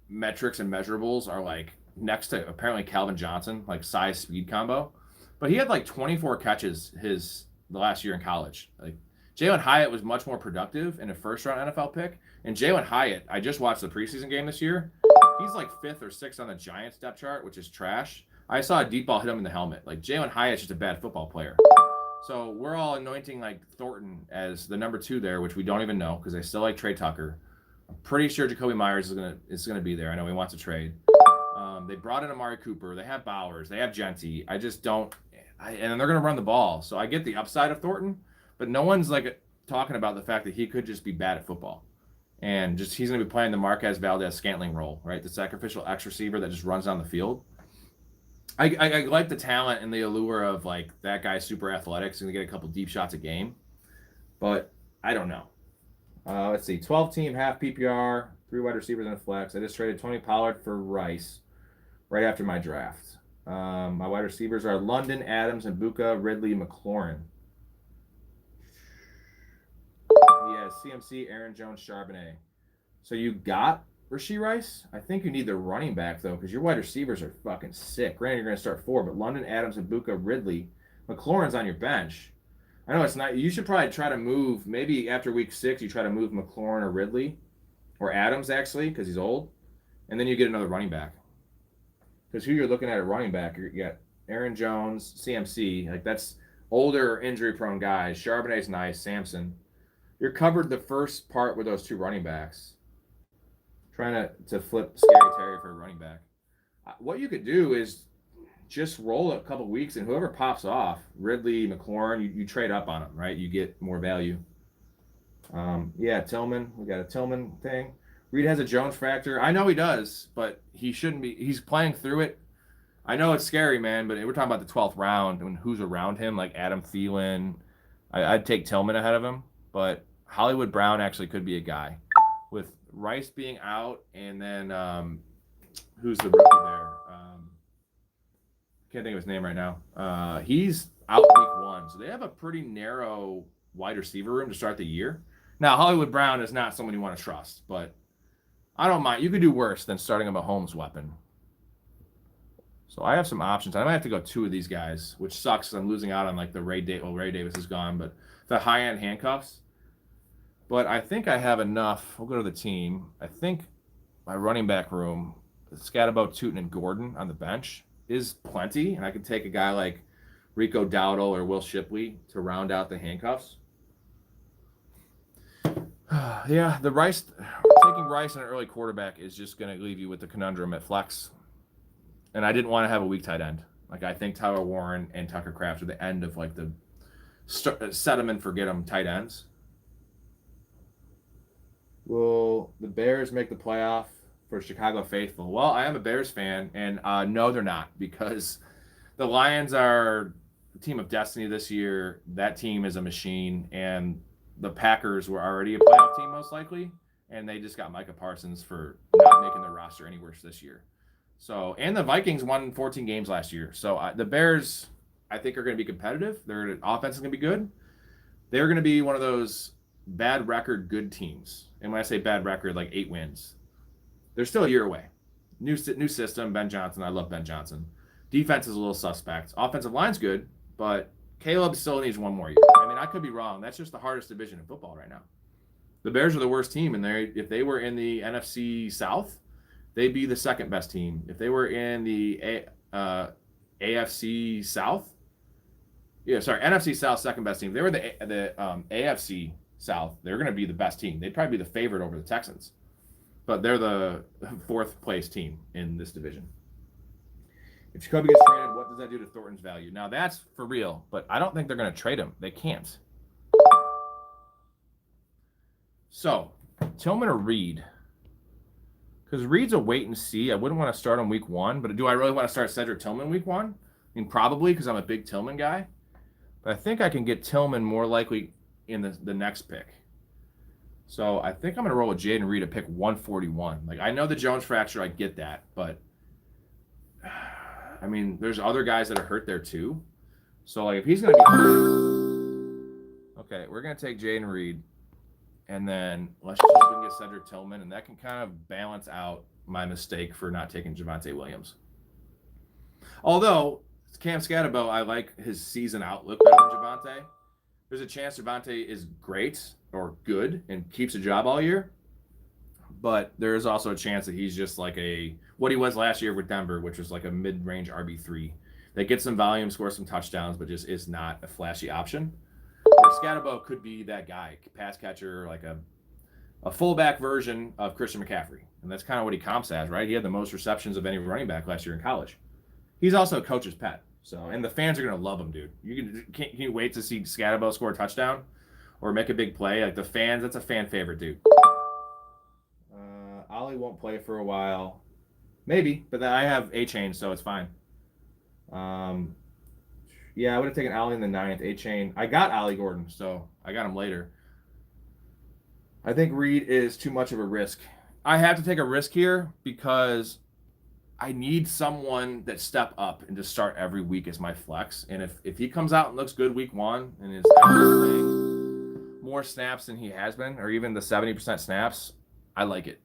metrics and measurables are, next to apparently Calvin Johnson, size speed combo. But he had 24 catches the last year in college. Jalen Hyatt was much more productive in a first-round NFL pick. And Jalen Hyatt, I just watched the preseason game this year. He's 5th or 6th on the Giants depth chart, which is trash. I saw a deep ball hit him in the helmet. Jalen Hyatt's just a bad football player. So we're all anointing Thornton as the number 2 there, which we don't even know because they still like Trey Tucker. I'm pretty sure Jacoby Myers is gonna be there. I know he wants to trade. They brought in Amari Cooper. They have Bowers. They have Genty. I just don't. And then they're going to run the ball. So I get the upside of Thornton, but no one's talking about the fact that he could just be bad at football. And he's going to be playing the Marquez Valdez-Scantling role, right? The sacrificial X receiver that just runs down the field. I like the talent and the allure of that guy's super athletic. He's going to get a couple deep shots a game. But I don't know. Let's see. 12-team, half PPR, 3 wide receivers and a flex. I just traded Tony Pollard for Rice right after my draft. My wide receivers are London, Adams, and Buka, Ridley, McLaurin. Yeah, CMC, Aaron Jones, Charbonnet. So you got Rashee Rice? I think you need the running back, though, because your wide receivers are fucking sick. Granted, you're going to start 4, but London, Adams, and Buka, Ridley. McLaurin's on your bench. I know it's not. You should probably try to move, maybe after week 6, you try to move McLaurin or Ridley, or Adams, actually, because he's old. And then you get another running back. Because who you're looking at running back, you got Aaron Jones, CMC. That's older, injury-prone guys. Charbonnet's nice. Sampson. You're covered the first part with those 2 running backs. Trying to flip Scary Terry for a running back. What you could do is just roll a couple weeks, and whoever pops off, Ridley, McLaurin, you trade up on them, right? You get more value. Yeah, Tillman. We got a Tillman thing. Reed has a Jones factor. I know he does, but he shouldn't be. He's playing through it. I know it's scary, man, but we're talking about the 12th round and who's around him, like Adam Thielen. I'd take Tillman ahead of him, but Hollywood Brown actually could be a guy. With Rice being out, and then who's the rookie there? Can't think of his name right now. He's out week 1, so they have a pretty narrow wide receiver room to start the year. Now, Hollywood Brown is not someone you want to trust, but I don't mind. You could do worse than starting a Mahomes weapon. So I have some options. I might have to go 2 of these guys, which sucks. I'm losing out on like the Ray Davis. Well, Ray Davis is gone, but the high end handcuffs. But I think I have enough. We'll go to the team. I think my running back room, Scatterbo, Tootin, and Gordon on the bench is plenty, and I could take a guy like Rico Dowdle or Will Shipley to round out the handcuffs. Yeah, taking Rice and an early quarterback is just going to leave you with the conundrum at flex. And I didn't want to have a weak tight end. Like, I think Tyler Warren and Tucker Kraft are the end of like the set them and forget them tight ends. Will the Bears make the playoff for Chicago faithful? Well, I am a Bears fan, and no, they're not, because the Lions are the team of destiny this year. That team is a machine, and the Packers were already a playoff team most likely, and they just got Micah Parsons for not making the roster any worse this year. So, and the Vikings won 14 games last year. So the Bears, I think, are going to be competitive. Their offense is going to be good. They're going to be one of those bad record good teams. And when I say bad record, like 8 wins. They're still a year away. New system, Ben Johnson. I love Ben Johnson. Defense is a little suspect. Offensive line's good, but Caleb still needs 1 more year. I mean, I could be wrong. That's just the hardest division in football right now. The Bears are the worst team, and if they were in the NFC South, they'd be the second best team. If they were in the AFC South, NFC South, second best team. If they were the AFC South, they're going to be the best team. They'd probably be the favorite over the Texans. But they're the 4th place team in this division. If Jacoby gets traded, what does that do to Thornton's value? Now, that's for real, but I don't think they're going to trade him. They can't. So, Tillman or Reed? Because Reed's a wait and see. I wouldn't want to start him week 1, but do I really want to start Cedric Tillman week 1? I mean, probably, because I'm a big Tillman guy. But I think I can get Tillman more likely in the next pick. So I think I'm going to roll with Jaden Reed at pick 141. Like, I know the Jones fracture, I get that, but I mean, there's other guys that are hurt there too. So, like, if he's going to be... Okay, we're going to take Jaden Reed, and then let's just see if we can get Cedric Tillman, and that can kind of balance out my mistake for not taking Javonte Williams. Although, Cam Scatterbo, I like his season outlook better than Javonte. There's a chance Javonte is great or good and keeps a job all year. But there is also a chance that he's just like what he was last year with Denver, which was like a mid-range RB3 that gets some volume, scores some touchdowns, but just is not a flashy option. Or Scatterbo could be that guy, pass catcher, like a fullback version of Christian McCaffrey. And that's kind of what he comps as, right? He had the most receptions of any running back last year in college. He's also a coach's pet. So, and the fans are going to love him, dude. Can you wait to see Scatterbo score a touchdown or make a big play? Like, the fans, that's a fan favorite, dude. Ollie won't play for a while. Maybe, but then I have A-Chain, so it's fine. Yeah, I would have taken Ollie in the 9th. A-Chain. I got Ollie Gordon, so I got him later. I think Reed is too much of a risk. I have to take a risk here because I need someone that step up and just start every week as my flex. And if he comes out and looks good week 1 and is playing more snaps than he has been, or even the 70% snaps, I like it.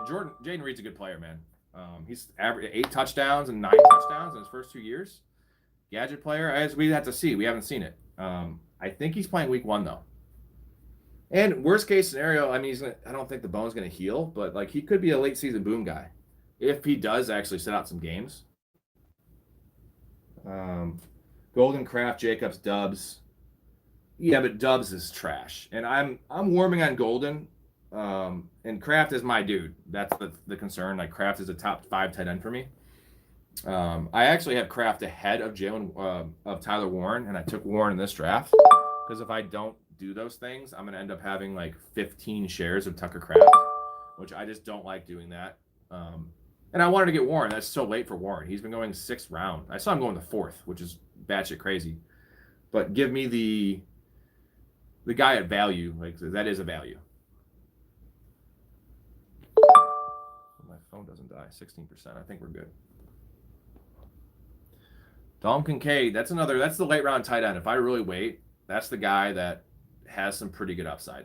Jaden Reed's a good player, man. He's averaged 8 touchdowns and 9 touchdowns in his first 2 years. Gadget player, as we have to see. We haven't seen it. I think he's playing week 1, though. And worst case scenario, I mean, I don't think the bone's going to heal, but like he could be a late season boom guy if he does actually sit out some games. Golden, Kraft, Jacobs, Dubs. Yeah, but Dubs is trash, and I'm warming on Golden. And Kraft is my dude. That's the concern. Like, Kraft is a top 5 tight end for me. I actually have Kraft ahead of Tyler Warren, and I took Warren in this draft because if I don't do those things, I'm gonna end up having like 15 shares of Tucker Kraft, which I just don't like doing that. And I wanted to get Warren. That's so late for Warren. He's been going 6th round. I saw him going the 4th, which is batshit crazy. But give me the guy at value. Like, that is a value. My phone doesn't die. 16%. I think we're good. Dom Kincaid. That's the late round tight end. If I really wait, that's the guy that has some pretty good upside.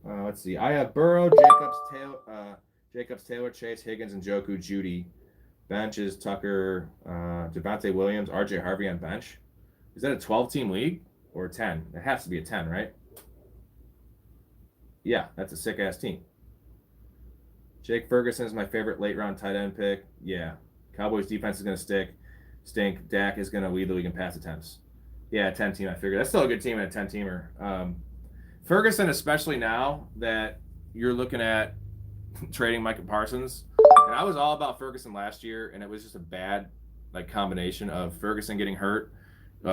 Let's see. I have Burrow, Jacobs, Taylor, Chase, Higgins, and Njoku, Judy. Bench is Tucker, Devontae Williams, RJ Harvey on bench. Is that a 12-team league or a 10? It has to be a 10, right? Yeah, that's a sick-ass team. Jake Ferguson is my favorite late-round tight end pick. Yeah. Cowboys defense is going to stink. Dak is going to lead the league in pass attempts. Yeah, 10-team, I figured. That's still a good team and a 10-teamer. Ferguson, especially now that you're looking at trading Micah Parsons. And I was all about Ferguson last year, and it was just a bad combination of Ferguson getting hurt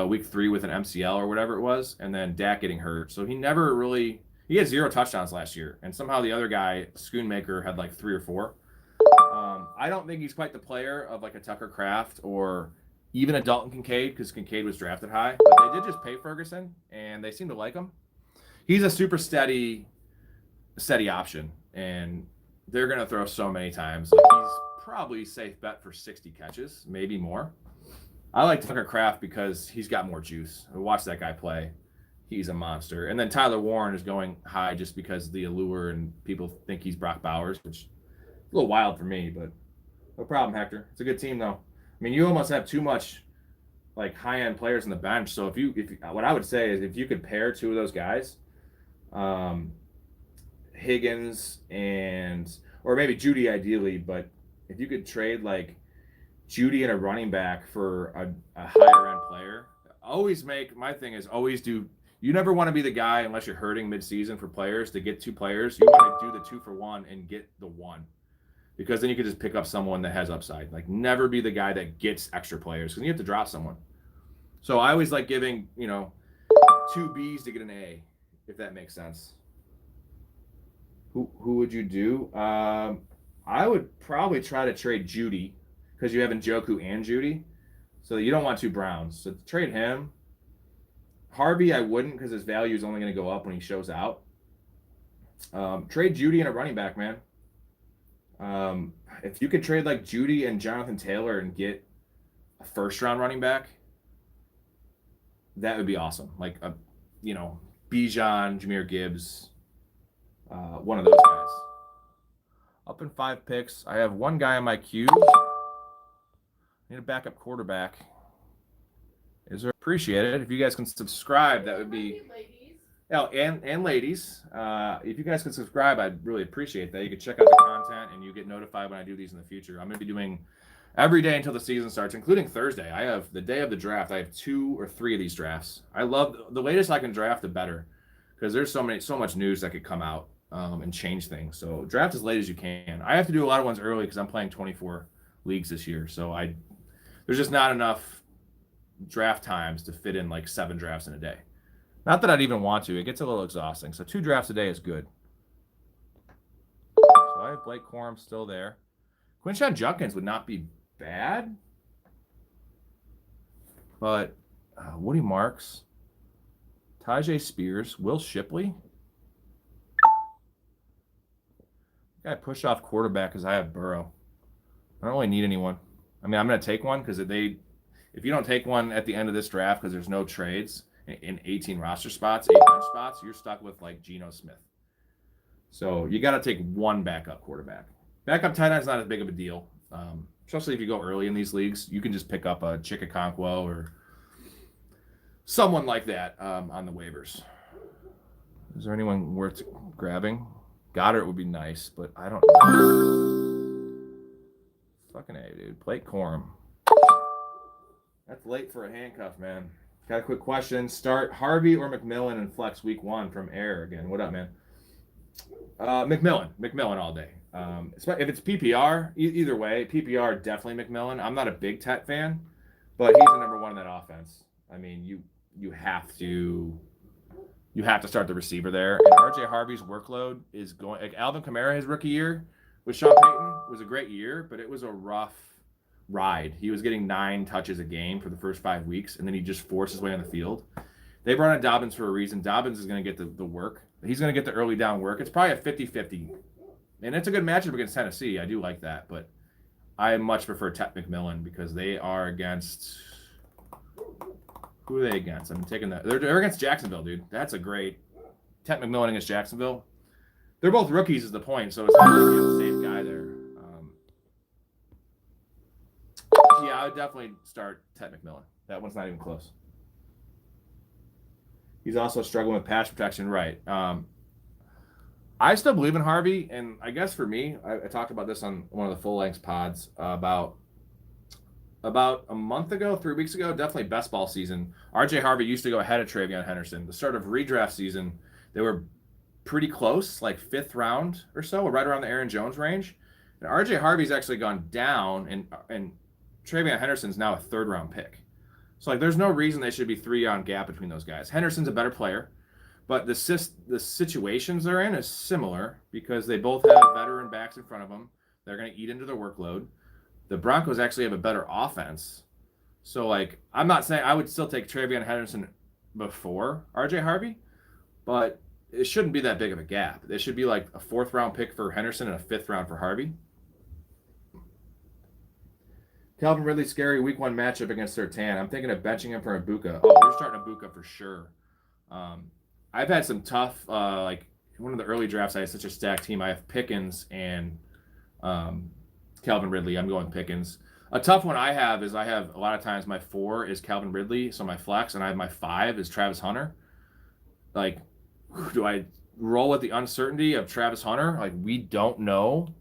week 3 with an MCL or whatever it was, and then Dak getting hurt. So he had 0 touchdowns last year, and somehow the other guy, Schoonmaker, had 3 or 4. I don't think he's quite the player of a Tucker Kraft or even a Dalton Kincaid, because Kincaid was drafted high. But they did just pay Ferguson, and they seem to like him. He's a super steady option, and they're going to throw so many times. He's probably a safe bet for 60 catches, maybe more. I like Tucker Kraft because he's got more juice. Watch that guy play. He's a monster. And then Tyler Warren is going high just because of the allure and people think he's Brock Bowers, which is a little wild for me, but no problem, Hector. It's a good team, though. I mean, you almost have too much high-end players on the bench. So what I would say is if you could pair 2 of those guys, Higgins or maybe Judy ideally, but if you could trade Judy and a running back for a higher end player, you never want to be the guy unless you're hurting midseason for players to get 2 players. You want to do the 2 for 1 and get the 1, because then you can just pick up someone that has upside. Never be the guy that gets extra players, because you have to drop someone. So I always like giving 2 Bs to get an A, if that makes sense. Who would you do? I would probably try to trade Judy, because you have Njoku and Judy. So you don't want 2 Browns. So trade him. Harvey, I wouldn't, because his value is only going to go up when he shows out. Trade Judy and a running back, man. If you could trade Judy and Jonathan Taylor and get a first-round running back, that would be awesome. Bijan, Jahmyr Gibbs, one of those guys. Up in 5 picks. I have 1 guy on my queue. I need a backup quarterback. Appreciate it. If you guys can subscribe, that would be. Oh, and ladies, if you guys can subscribe, I'd really appreciate that. You can check out the content, and you get notified when I do these in the future. I'm going to be doing every day until the season starts, including Thursday. I have the day of the draft. I have 2 or 3 of these drafts. I love the latest I can draft, the better, because there's so much news that could come out and change things. So draft as late as you can. I have to do a lot of ones early because I'm playing 24 leagues this year. So there's just not enough draft times to fit in 7 drafts in a day. Not that I'd even want to. It gets a little exhausting. So 2 drafts a day is good. So I have Blake Corum still there. Quinshon Judkins would not be bad. But Woody Marks, Tajay Spears, Will Shipley. I push off quarterback because I have Burrow. I don't really need anyone. I mean, I'm going to take one because if you don't take one at the end of this draft because there's no trades in 18 roster spots, 8 bench spots, you're stuck with Geno Smith. So you got to take 1 backup quarterback. Backup tight end is not as big of a deal, especially if you go early in these leagues. You can just pick up a Chikakonkwo or someone like that on the waivers. Is there anyone worth grabbing? Goddard would be nice, but I don't know. Fucking A, dude. Blake Corum. That's late for a handcuff, man. Got a quick question. Start Harvey or McMillan in flex week 1 from Air again. What up, man? McMillan all day. If it's PPR, either way, PPR definitely McMillan. I'm not a big Tet fan, but he's the number 1 in that offense. I mean, you have to start the receiver there. And RJ Harvey's workload is going. Alvin Kamara, his rookie year with Sean Payton was a great year, but it was a rough ride. He was getting 9 touches a game for the first 5 weeks, and then he just forced his way on the field. They brought in Dobbins for a reason. Dobbins is going to get the work. He's going to get the early down work. It's probably a 50-50. And it's a good matchup against Tennessee. I do like that, but I much prefer Tet McMillan because they are against – who are they against? I'm taking that. They're against Jacksonville, dude. That's a great – Tet McMillan against Jacksonville. They're both rookies is the point, so it's not like you have the same guy there. yeah, I would definitely start Ted McMillan. That one's not even close. He's also struggling with pass protection, right? I still believe in Harvey, and I guess for me, I talked about this on one of the full length pods about a month ago, 3 weeks ago, definitely best ball season. RJ Harvey used to go ahead of Travion Henderson. The start of redraft season, they were pretty close, like 5th round or so, right around the Aaron Jones range. And RJ Harvey's actually gone down, and Travion Henderson's now a 3rd round pick. So like, there's no reason they should be 3-round gap between those guys. Henderson's a better player, but the situations they're in is similar because they both have veteran backs in front of them. They're going to eat into their workload. The Broncos actually have a better offense. So, like, I'm not saying I would still take Travion Henderson before RJ Harvey, but it shouldn't be that big of a gap. It should be like a 4th round pick for Henderson and a 5th round for Harvey. Calvin Ridley, scary week 1 matchup against Surtain. I'm thinking of benching him for Ibuka. Oh, you're starting Ibuka for sure. I've had some tough, like, one of the early drafts, I had such a stacked team. I have Pickens and Calvin Ridley. I'm going Pickens. A tough one I have is I have a lot of times my 4 is Calvin Ridley, so my flex, and I have my 5 is Travis Hunter. Like, do I roll with the uncertainty of Travis Hunter? Like, we don't know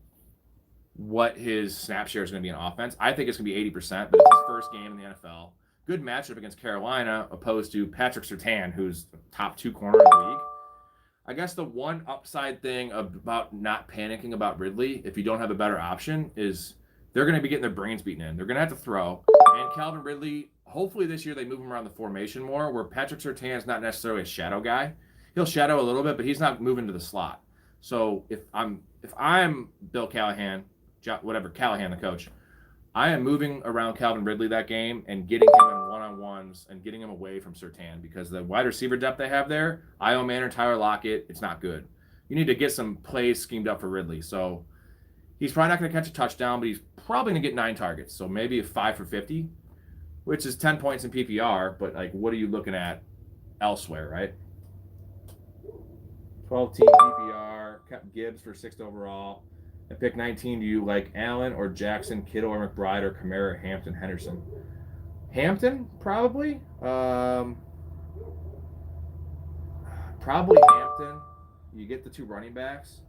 what his snap share is going to be in offense. I think it's going to be 80%, but it's his first game in the NFL. Good matchup against Carolina, opposed to Patrick Surtain, who's top 2 corner in the league. I guess the one upside thing about not panicking about Ridley, if you don't have a better option, is they're going to be getting their brains beaten in. They're going to have to throw. And Calvin Ridley, hopefully this year they move him around the formation more, where Patrick Surtain is not necessarily a shadow guy. He'll shadow a little bit, but he's not moving to the slot. So if I'm Bill Callahan, whatever, Callahan the coach, I am moving around Calvin Ridley that game and getting him in one-on-ones and getting him away from Surtain, because the wide receiver depth they have there, Io Manor, Tyler Lockett, it's not good. You need to get some plays schemed up for Ridley. So he's probably not going to catch a touchdown, but he's probably going to get 9 targets. So maybe a 5 for 50, which is 10 points in PPR, but like, what are you looking at elsewhere, right? 12-team PPR, kept Gibbs for 6th overall. At pick 19, do you like Allen or Jackson, Kittle or McBride, or Kamara, Hampton, Henderson? Hampton, probably. Probably Hampton. You get the 2 running backs.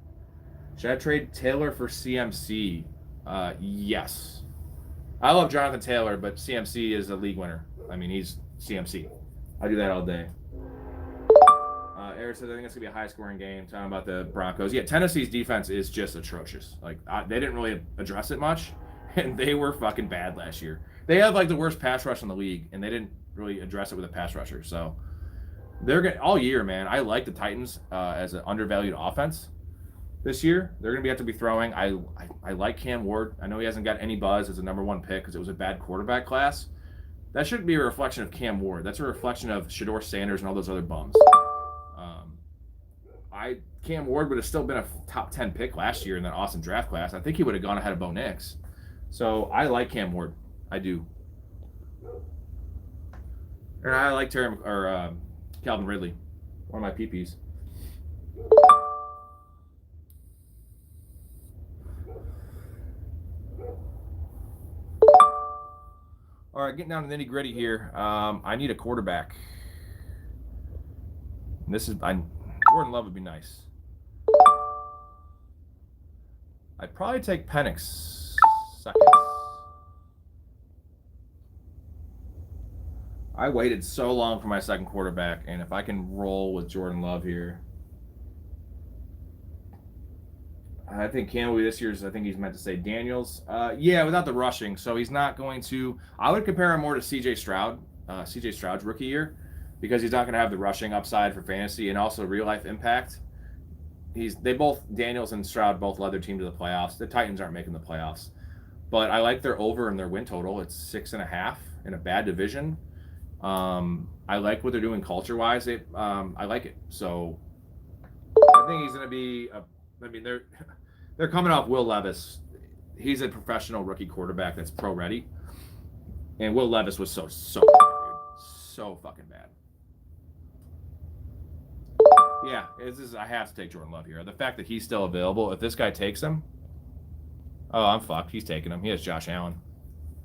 Should I trade Taylor for CMC? Yes. I love Jonathan Taylor, but CMC is a league winner. I mean, he's CMC. I do that all day. Eric says, I think it's going to be a high-scoring game. Talking about the Broncos. Yeah, Tennessee's defense is just atrocious. Like, they didn't really address it much, and they were fucking bad last year. They have, like, the worst pass rush in the league, and they didn't really address it with a pass rusher. So, they're going to, all year, man, I like the Titans as an undervalued offense this year. They're going to have to be throwing. I like Cam Ward. I know he hasn't got any buzz as a number 1 pick because it was a bad quarterback class. That shouldn't be a reflection of Cam Ward. That's a reflection of Shedeur Sanders and all those other bums. Cam Ward would have still been a top 10 pick last year in that awesome draft class. I think he would have gone ahead of Bo Nix. So I like Cam Ward. I do. And I like Calvin Ridley, one of my PPs. All right, getting down to the nitty gritty here. I need a quarterback. And Jordan Love would be nice. I'd probably take Penix second. I waited so long for my second quarterback, and if I can roll with Jordan Love here, I think Campbell this year's, I think he's meant to say Daniels. Yeah, without the rushing, so he's not going to. I would compare him more to C.J. Stroud, C.J. Stroud's rookie year, because he's not going to have the rushing upside for fantasy and also real life impact. Daniels and Stroud both led their team to the playoffs. The Titans aren't making the playoffs, but I like their over and their win total. It's 6.5 in a bad division. I like what they're doing culture wise. I like it. So I think he's going to be. They're coming off Will Levis. He's a professional rookie quarterback that's pro ready, and Will Levis was so bad, dude. So fucking bad. Yeah, I have to take Jordan Love here. The fact that he's still available, if this guy takes him, oh, I'm fucked. He's taking him. He has Josh Allen.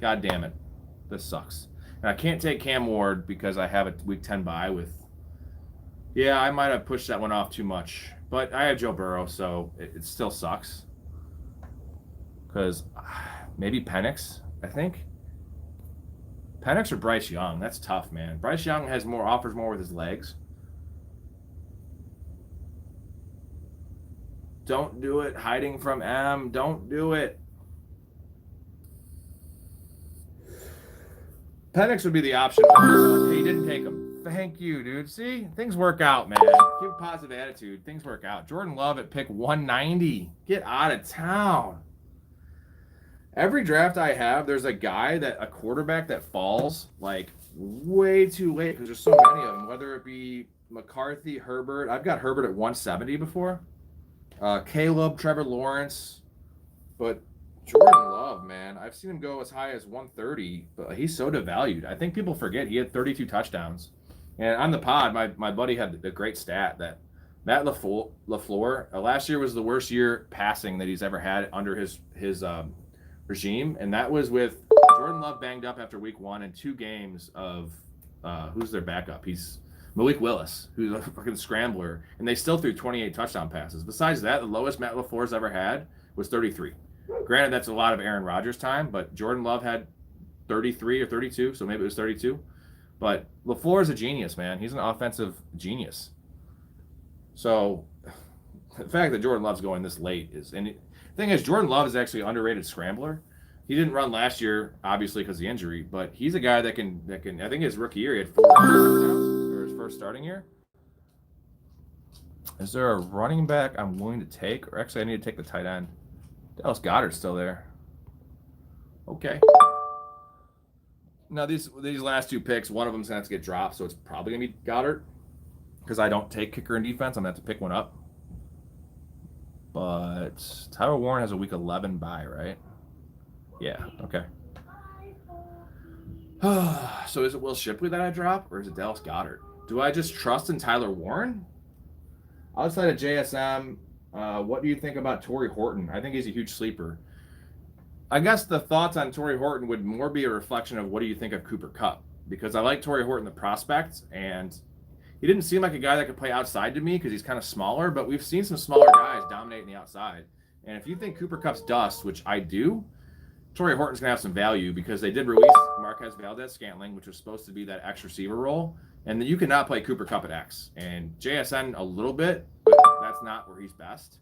God damn it. This sucks. And I can't take Cam Ward because I have a week 10 bye with. Yeah, I might have pushed that one off too much. But I have Joe Burrow, so it still sucks. Because maybe Penix, I think. Penix or Bryce Young. That's tough, man. Bryce Young offers more with his legs. Don't do it. Hiding from M. Don't do it. Penix would be the option. He didn't take him. Thank you, dude. See? Things work out, man. Keep a positive attitude. Things work out. Jordan Love at pick 190. Get out of town. Every draft I have, there's a quarterback that falls like way too late because there's so many of them, whether it be McCarthy, Herbert. I've got Herbert at 170 before. Caleb, Trevor Lawrence. But Jordan Love, man, I've seen him go as high as 130, but he's so devalued. I think people forget he had 32 touchdowns. And on the pod, my buddy had a great stat that Matt LaFleur, last year was the worst year passing that he's ever had under his regime, and that was with Jordan Love banged up after week 1 and 2 games of who's their backup? He's Malik Willis, who's a fucking scrambler, and they still threw 28 touchdown passes. Besides that, the lowest Matt LaFleur's ever had was 33. Granted, that's a lot of Aaron Rodgers time, but Jordan Love had 33 or 32, so maybe it was 32. But LaFleur is a genius, man. He's an offensive genius. So the fact that Jordan Love's going this late is, and the thing is, Jordan Love is actually an underrated scrambler. He didn't run last year, obviously, because of the injury, but he's a guy that can. I think his rookie year he had 4 touchdowns, or his first starting year. Is there a running back I'm willing to take, or actually I need to take the tight end? Dallas Goedert's still there. Okay. Now these last 2 picks, one of them's gonna have to get dropped, so it's probably gonna be Goddard because I don't take kicker and defense. I'm gonna have to pick one up. But Tyler Warren has a week 11 bye, right? Yeah. Okay. So is it Will Shipley that I drop, or is it Dallas Goedert? Do I just trust in Tyler Warren? Outside of JSM, what do you think about Torrey Horton? I think he's a huge sleeper. I guess the thoughts on Torrey Horton would more be a reflection of what do you think of Cooper Kupp? Because I like Torrey Horton, the prospect, and he didn't seem like a guy that could play outside to me because he's kind of smaller, but we've seen some smaller guys dominating the outside. And if you think Cooper Kupp's dust, which I do, Torrey Horton's going to have some value because they did release Marquez Valdez-Scantling, which was supposed to be that X receiver role, and you cannot play Cooper Kupp at X. And JSN a little bit, but that's not where he's best.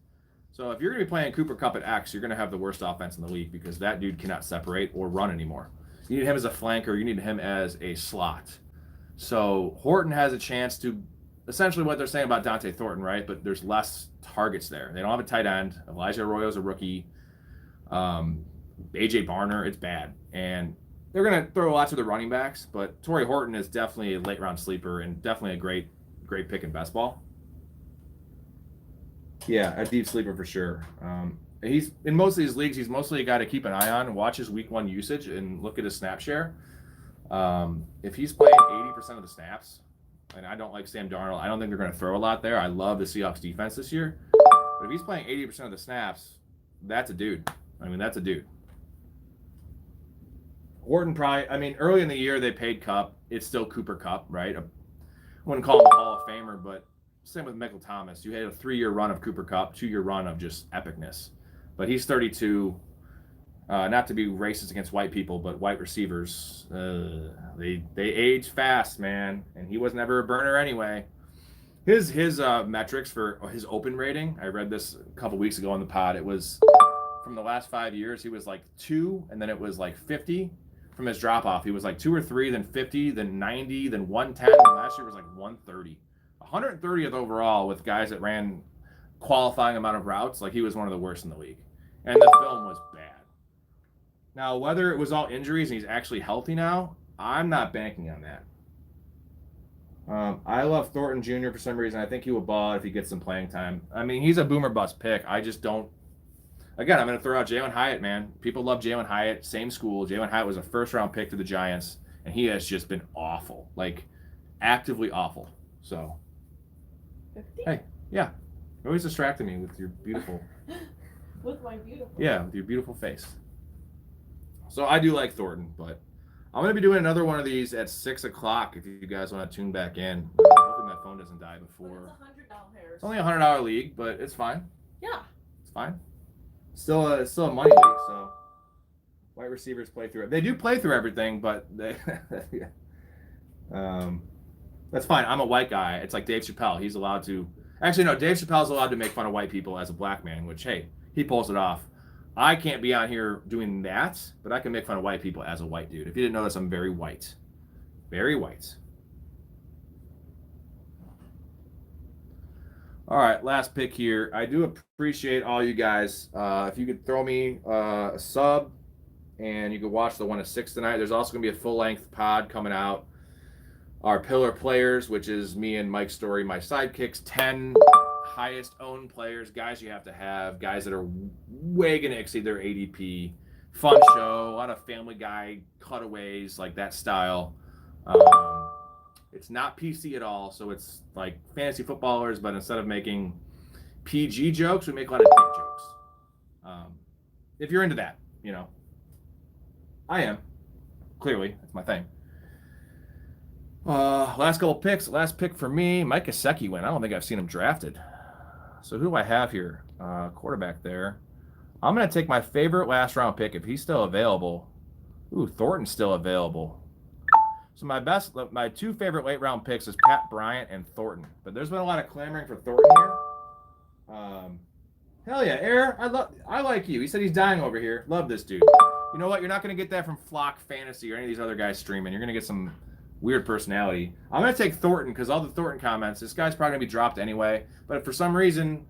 So if you're going to be playing Cooper Kupp at X, you're going to have the worst offense in the league because that dude cannot separate or run anymore. You need him as a flanker. You need him as a slot. So Horton has a chance to essentially what they're saying about Dante Thornton, right? But there's less targets there. They don't have a tight end. Elijah Arroyo's a rookie. AJ Barner, it's bad. And they're going to throw lots of the running backs, but Torrey Horton is definitely a late round sleeper and definitely a great pick in best ball. Yeah, a deep sleeper for sure. He's in most of these leagues. He's mostly a guy to keep an eye on and watch his week 1 usage and look at his snap share. If he's playing 80% of the snaps, and I don't like Sam Darnold, I don't think they're going to throw a lot there. I love the Seahawks defense this year, but if he's playing 80% of the snaps, that's a dude. I mean, that's a dude. Horton probably. I mean, early in the year they paid Kupp. It's still Cooper Kupp, right? I wouldn't call him a Hall of Famer, but. Same with Michael Thomas. You had a 3-year run of Cooper Kupp, 2-year run of just epicness. But he's 32. Not to be racist against white people, but white receivers, they age fast, man. And he was never a burner anyway. His metrics for his open rating, I read this a couple weeks ago on the pod. It was from the last 5 years, he was like 2, and then it was like 50 from his drop off. He was like 2 or 3, then 50, then 90, then 110. And last year was like 130. 130th overall with guys that ran qualifying amount of routes. Like he was one of the worst in the league. And the film was bad. Now, whether it was all injuries and he's actually healthy now, I'm not banking on that. I love Thornton Jr. for some reason. I think he will ball if he gets some playing time. I mean, he's a boomer bust pick. I just don't. Again, I'm going to throw out Jalen Hyatt, man. People love Jalen Hyatt. Same school. Jalen Hyatt was a first-round pick to the Giants, and he has just been awful. Like, actively awful. So... 50? Hey, yeah. You're always distracting me with your beautiful... With my beautiful... Yeah, with your beautiful face. So I do like Thornton, but I'm going to be doing another one of these at 6 o'clock if you guys want to tune back in. Hopefully my phone doesn't die before. It's only a $100 league, but it's fine. Yeah. It's fine. It's still a money league, so white receivers play through it. They do play through everything, but they that's fine. I'm a white guy. It's like Dave Chappelle. He's allowed to. Actually, no. Dave Chappelle's allowed to make fun of white people as a black man, which, hey, he pulls it off. I can't be on here doing that, but I can make fun of white people as a white dude. If you didn't notice, I'm very white. Very white. All right, last pick here. I do appreciate all you guys. If you could throw me a sub and you could watch the one at 6 tonight. There's also going to be a full-length pod coming out. Our pillar players, which is me and Mike Story, my sidekicks, 10 highest owned players, guys you have to have, guys that are way going to exceed their ADP. Fun show, a lot of Family Guy cutaways, like that style. It's not PC at all, so it's like fantasy footballers, but instead of making PG jokes, we make a lot of dick jokes. If you're into that, you know. I am. Clearly, that's my thing. Last couple picks. Last pick for me, Mike Gesicki went. I don't think I've seen him drafted. So who do I have here? Quarterback there. I'm going to take my favorite last round pick if he's still available. Ooh, Thornton's still available. So my two favorite late round picks is Pat Bryant and Thornton. But there's been a lot of clamoring for Thornton here. Hell yeah, Air. I like you. He said he's dying over here. Love this dude. You know what? You're not going to get that from Flock Fantasy or any of these other guys streaming. You're going to get some weird personality. I'm going to take Thornton because all the Thornton comments, this guy's probably going to be dropped anyway. But if for some reason,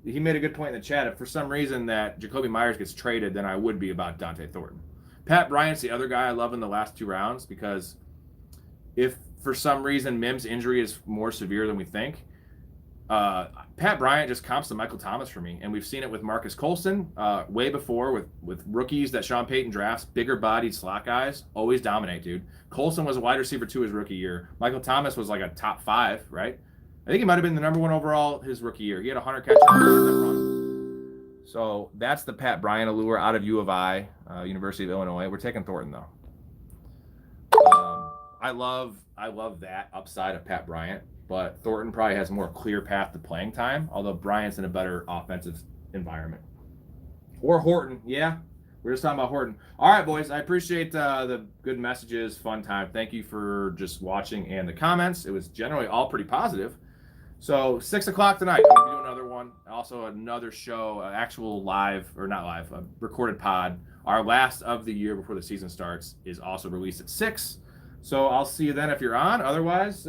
he made a good point in the chat, if for some reason that Jacoby Myers gets traded, then I would be about Dante Thornton. Pat Bryant's the other guy I love in the last 2 rounds because if for some reason Mims' injury is more severe than we think, Pat Bryant just comps to Michael Thomas for me. And we've seen it with Marcus Colston way before with rookies that Sean Payton drafts, bigger-bodied slot guys, always dominate, dude. Colston was a wide receiver 2 his rookie year. Michael Thomas was like a top 5, right? I think he might have been the number 1 overall his rookie year. He had 100 catches on that run. So that's the Pat Bryant allure out of U of I, University of Illinois. We're taking Thornton, though. I love that upside of Pat Bryant. But Thornton probably has a more clear path to playing time, although Bryant's in a better offensive environment. Or Horton, yeah. We're just talking about Horton. All right, boys. I appreciate the good messages, fun time. Thank you for just watching and the comments. It was generally all pretty positive. So 6 o'clock tonight, I'm going to do another one. Also another show, actual live, or not live, a recorded pod. Our last of the year before the season starts is also released at 6. So I'll see you then if you're on. Otherwise,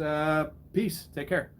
peace. Take care.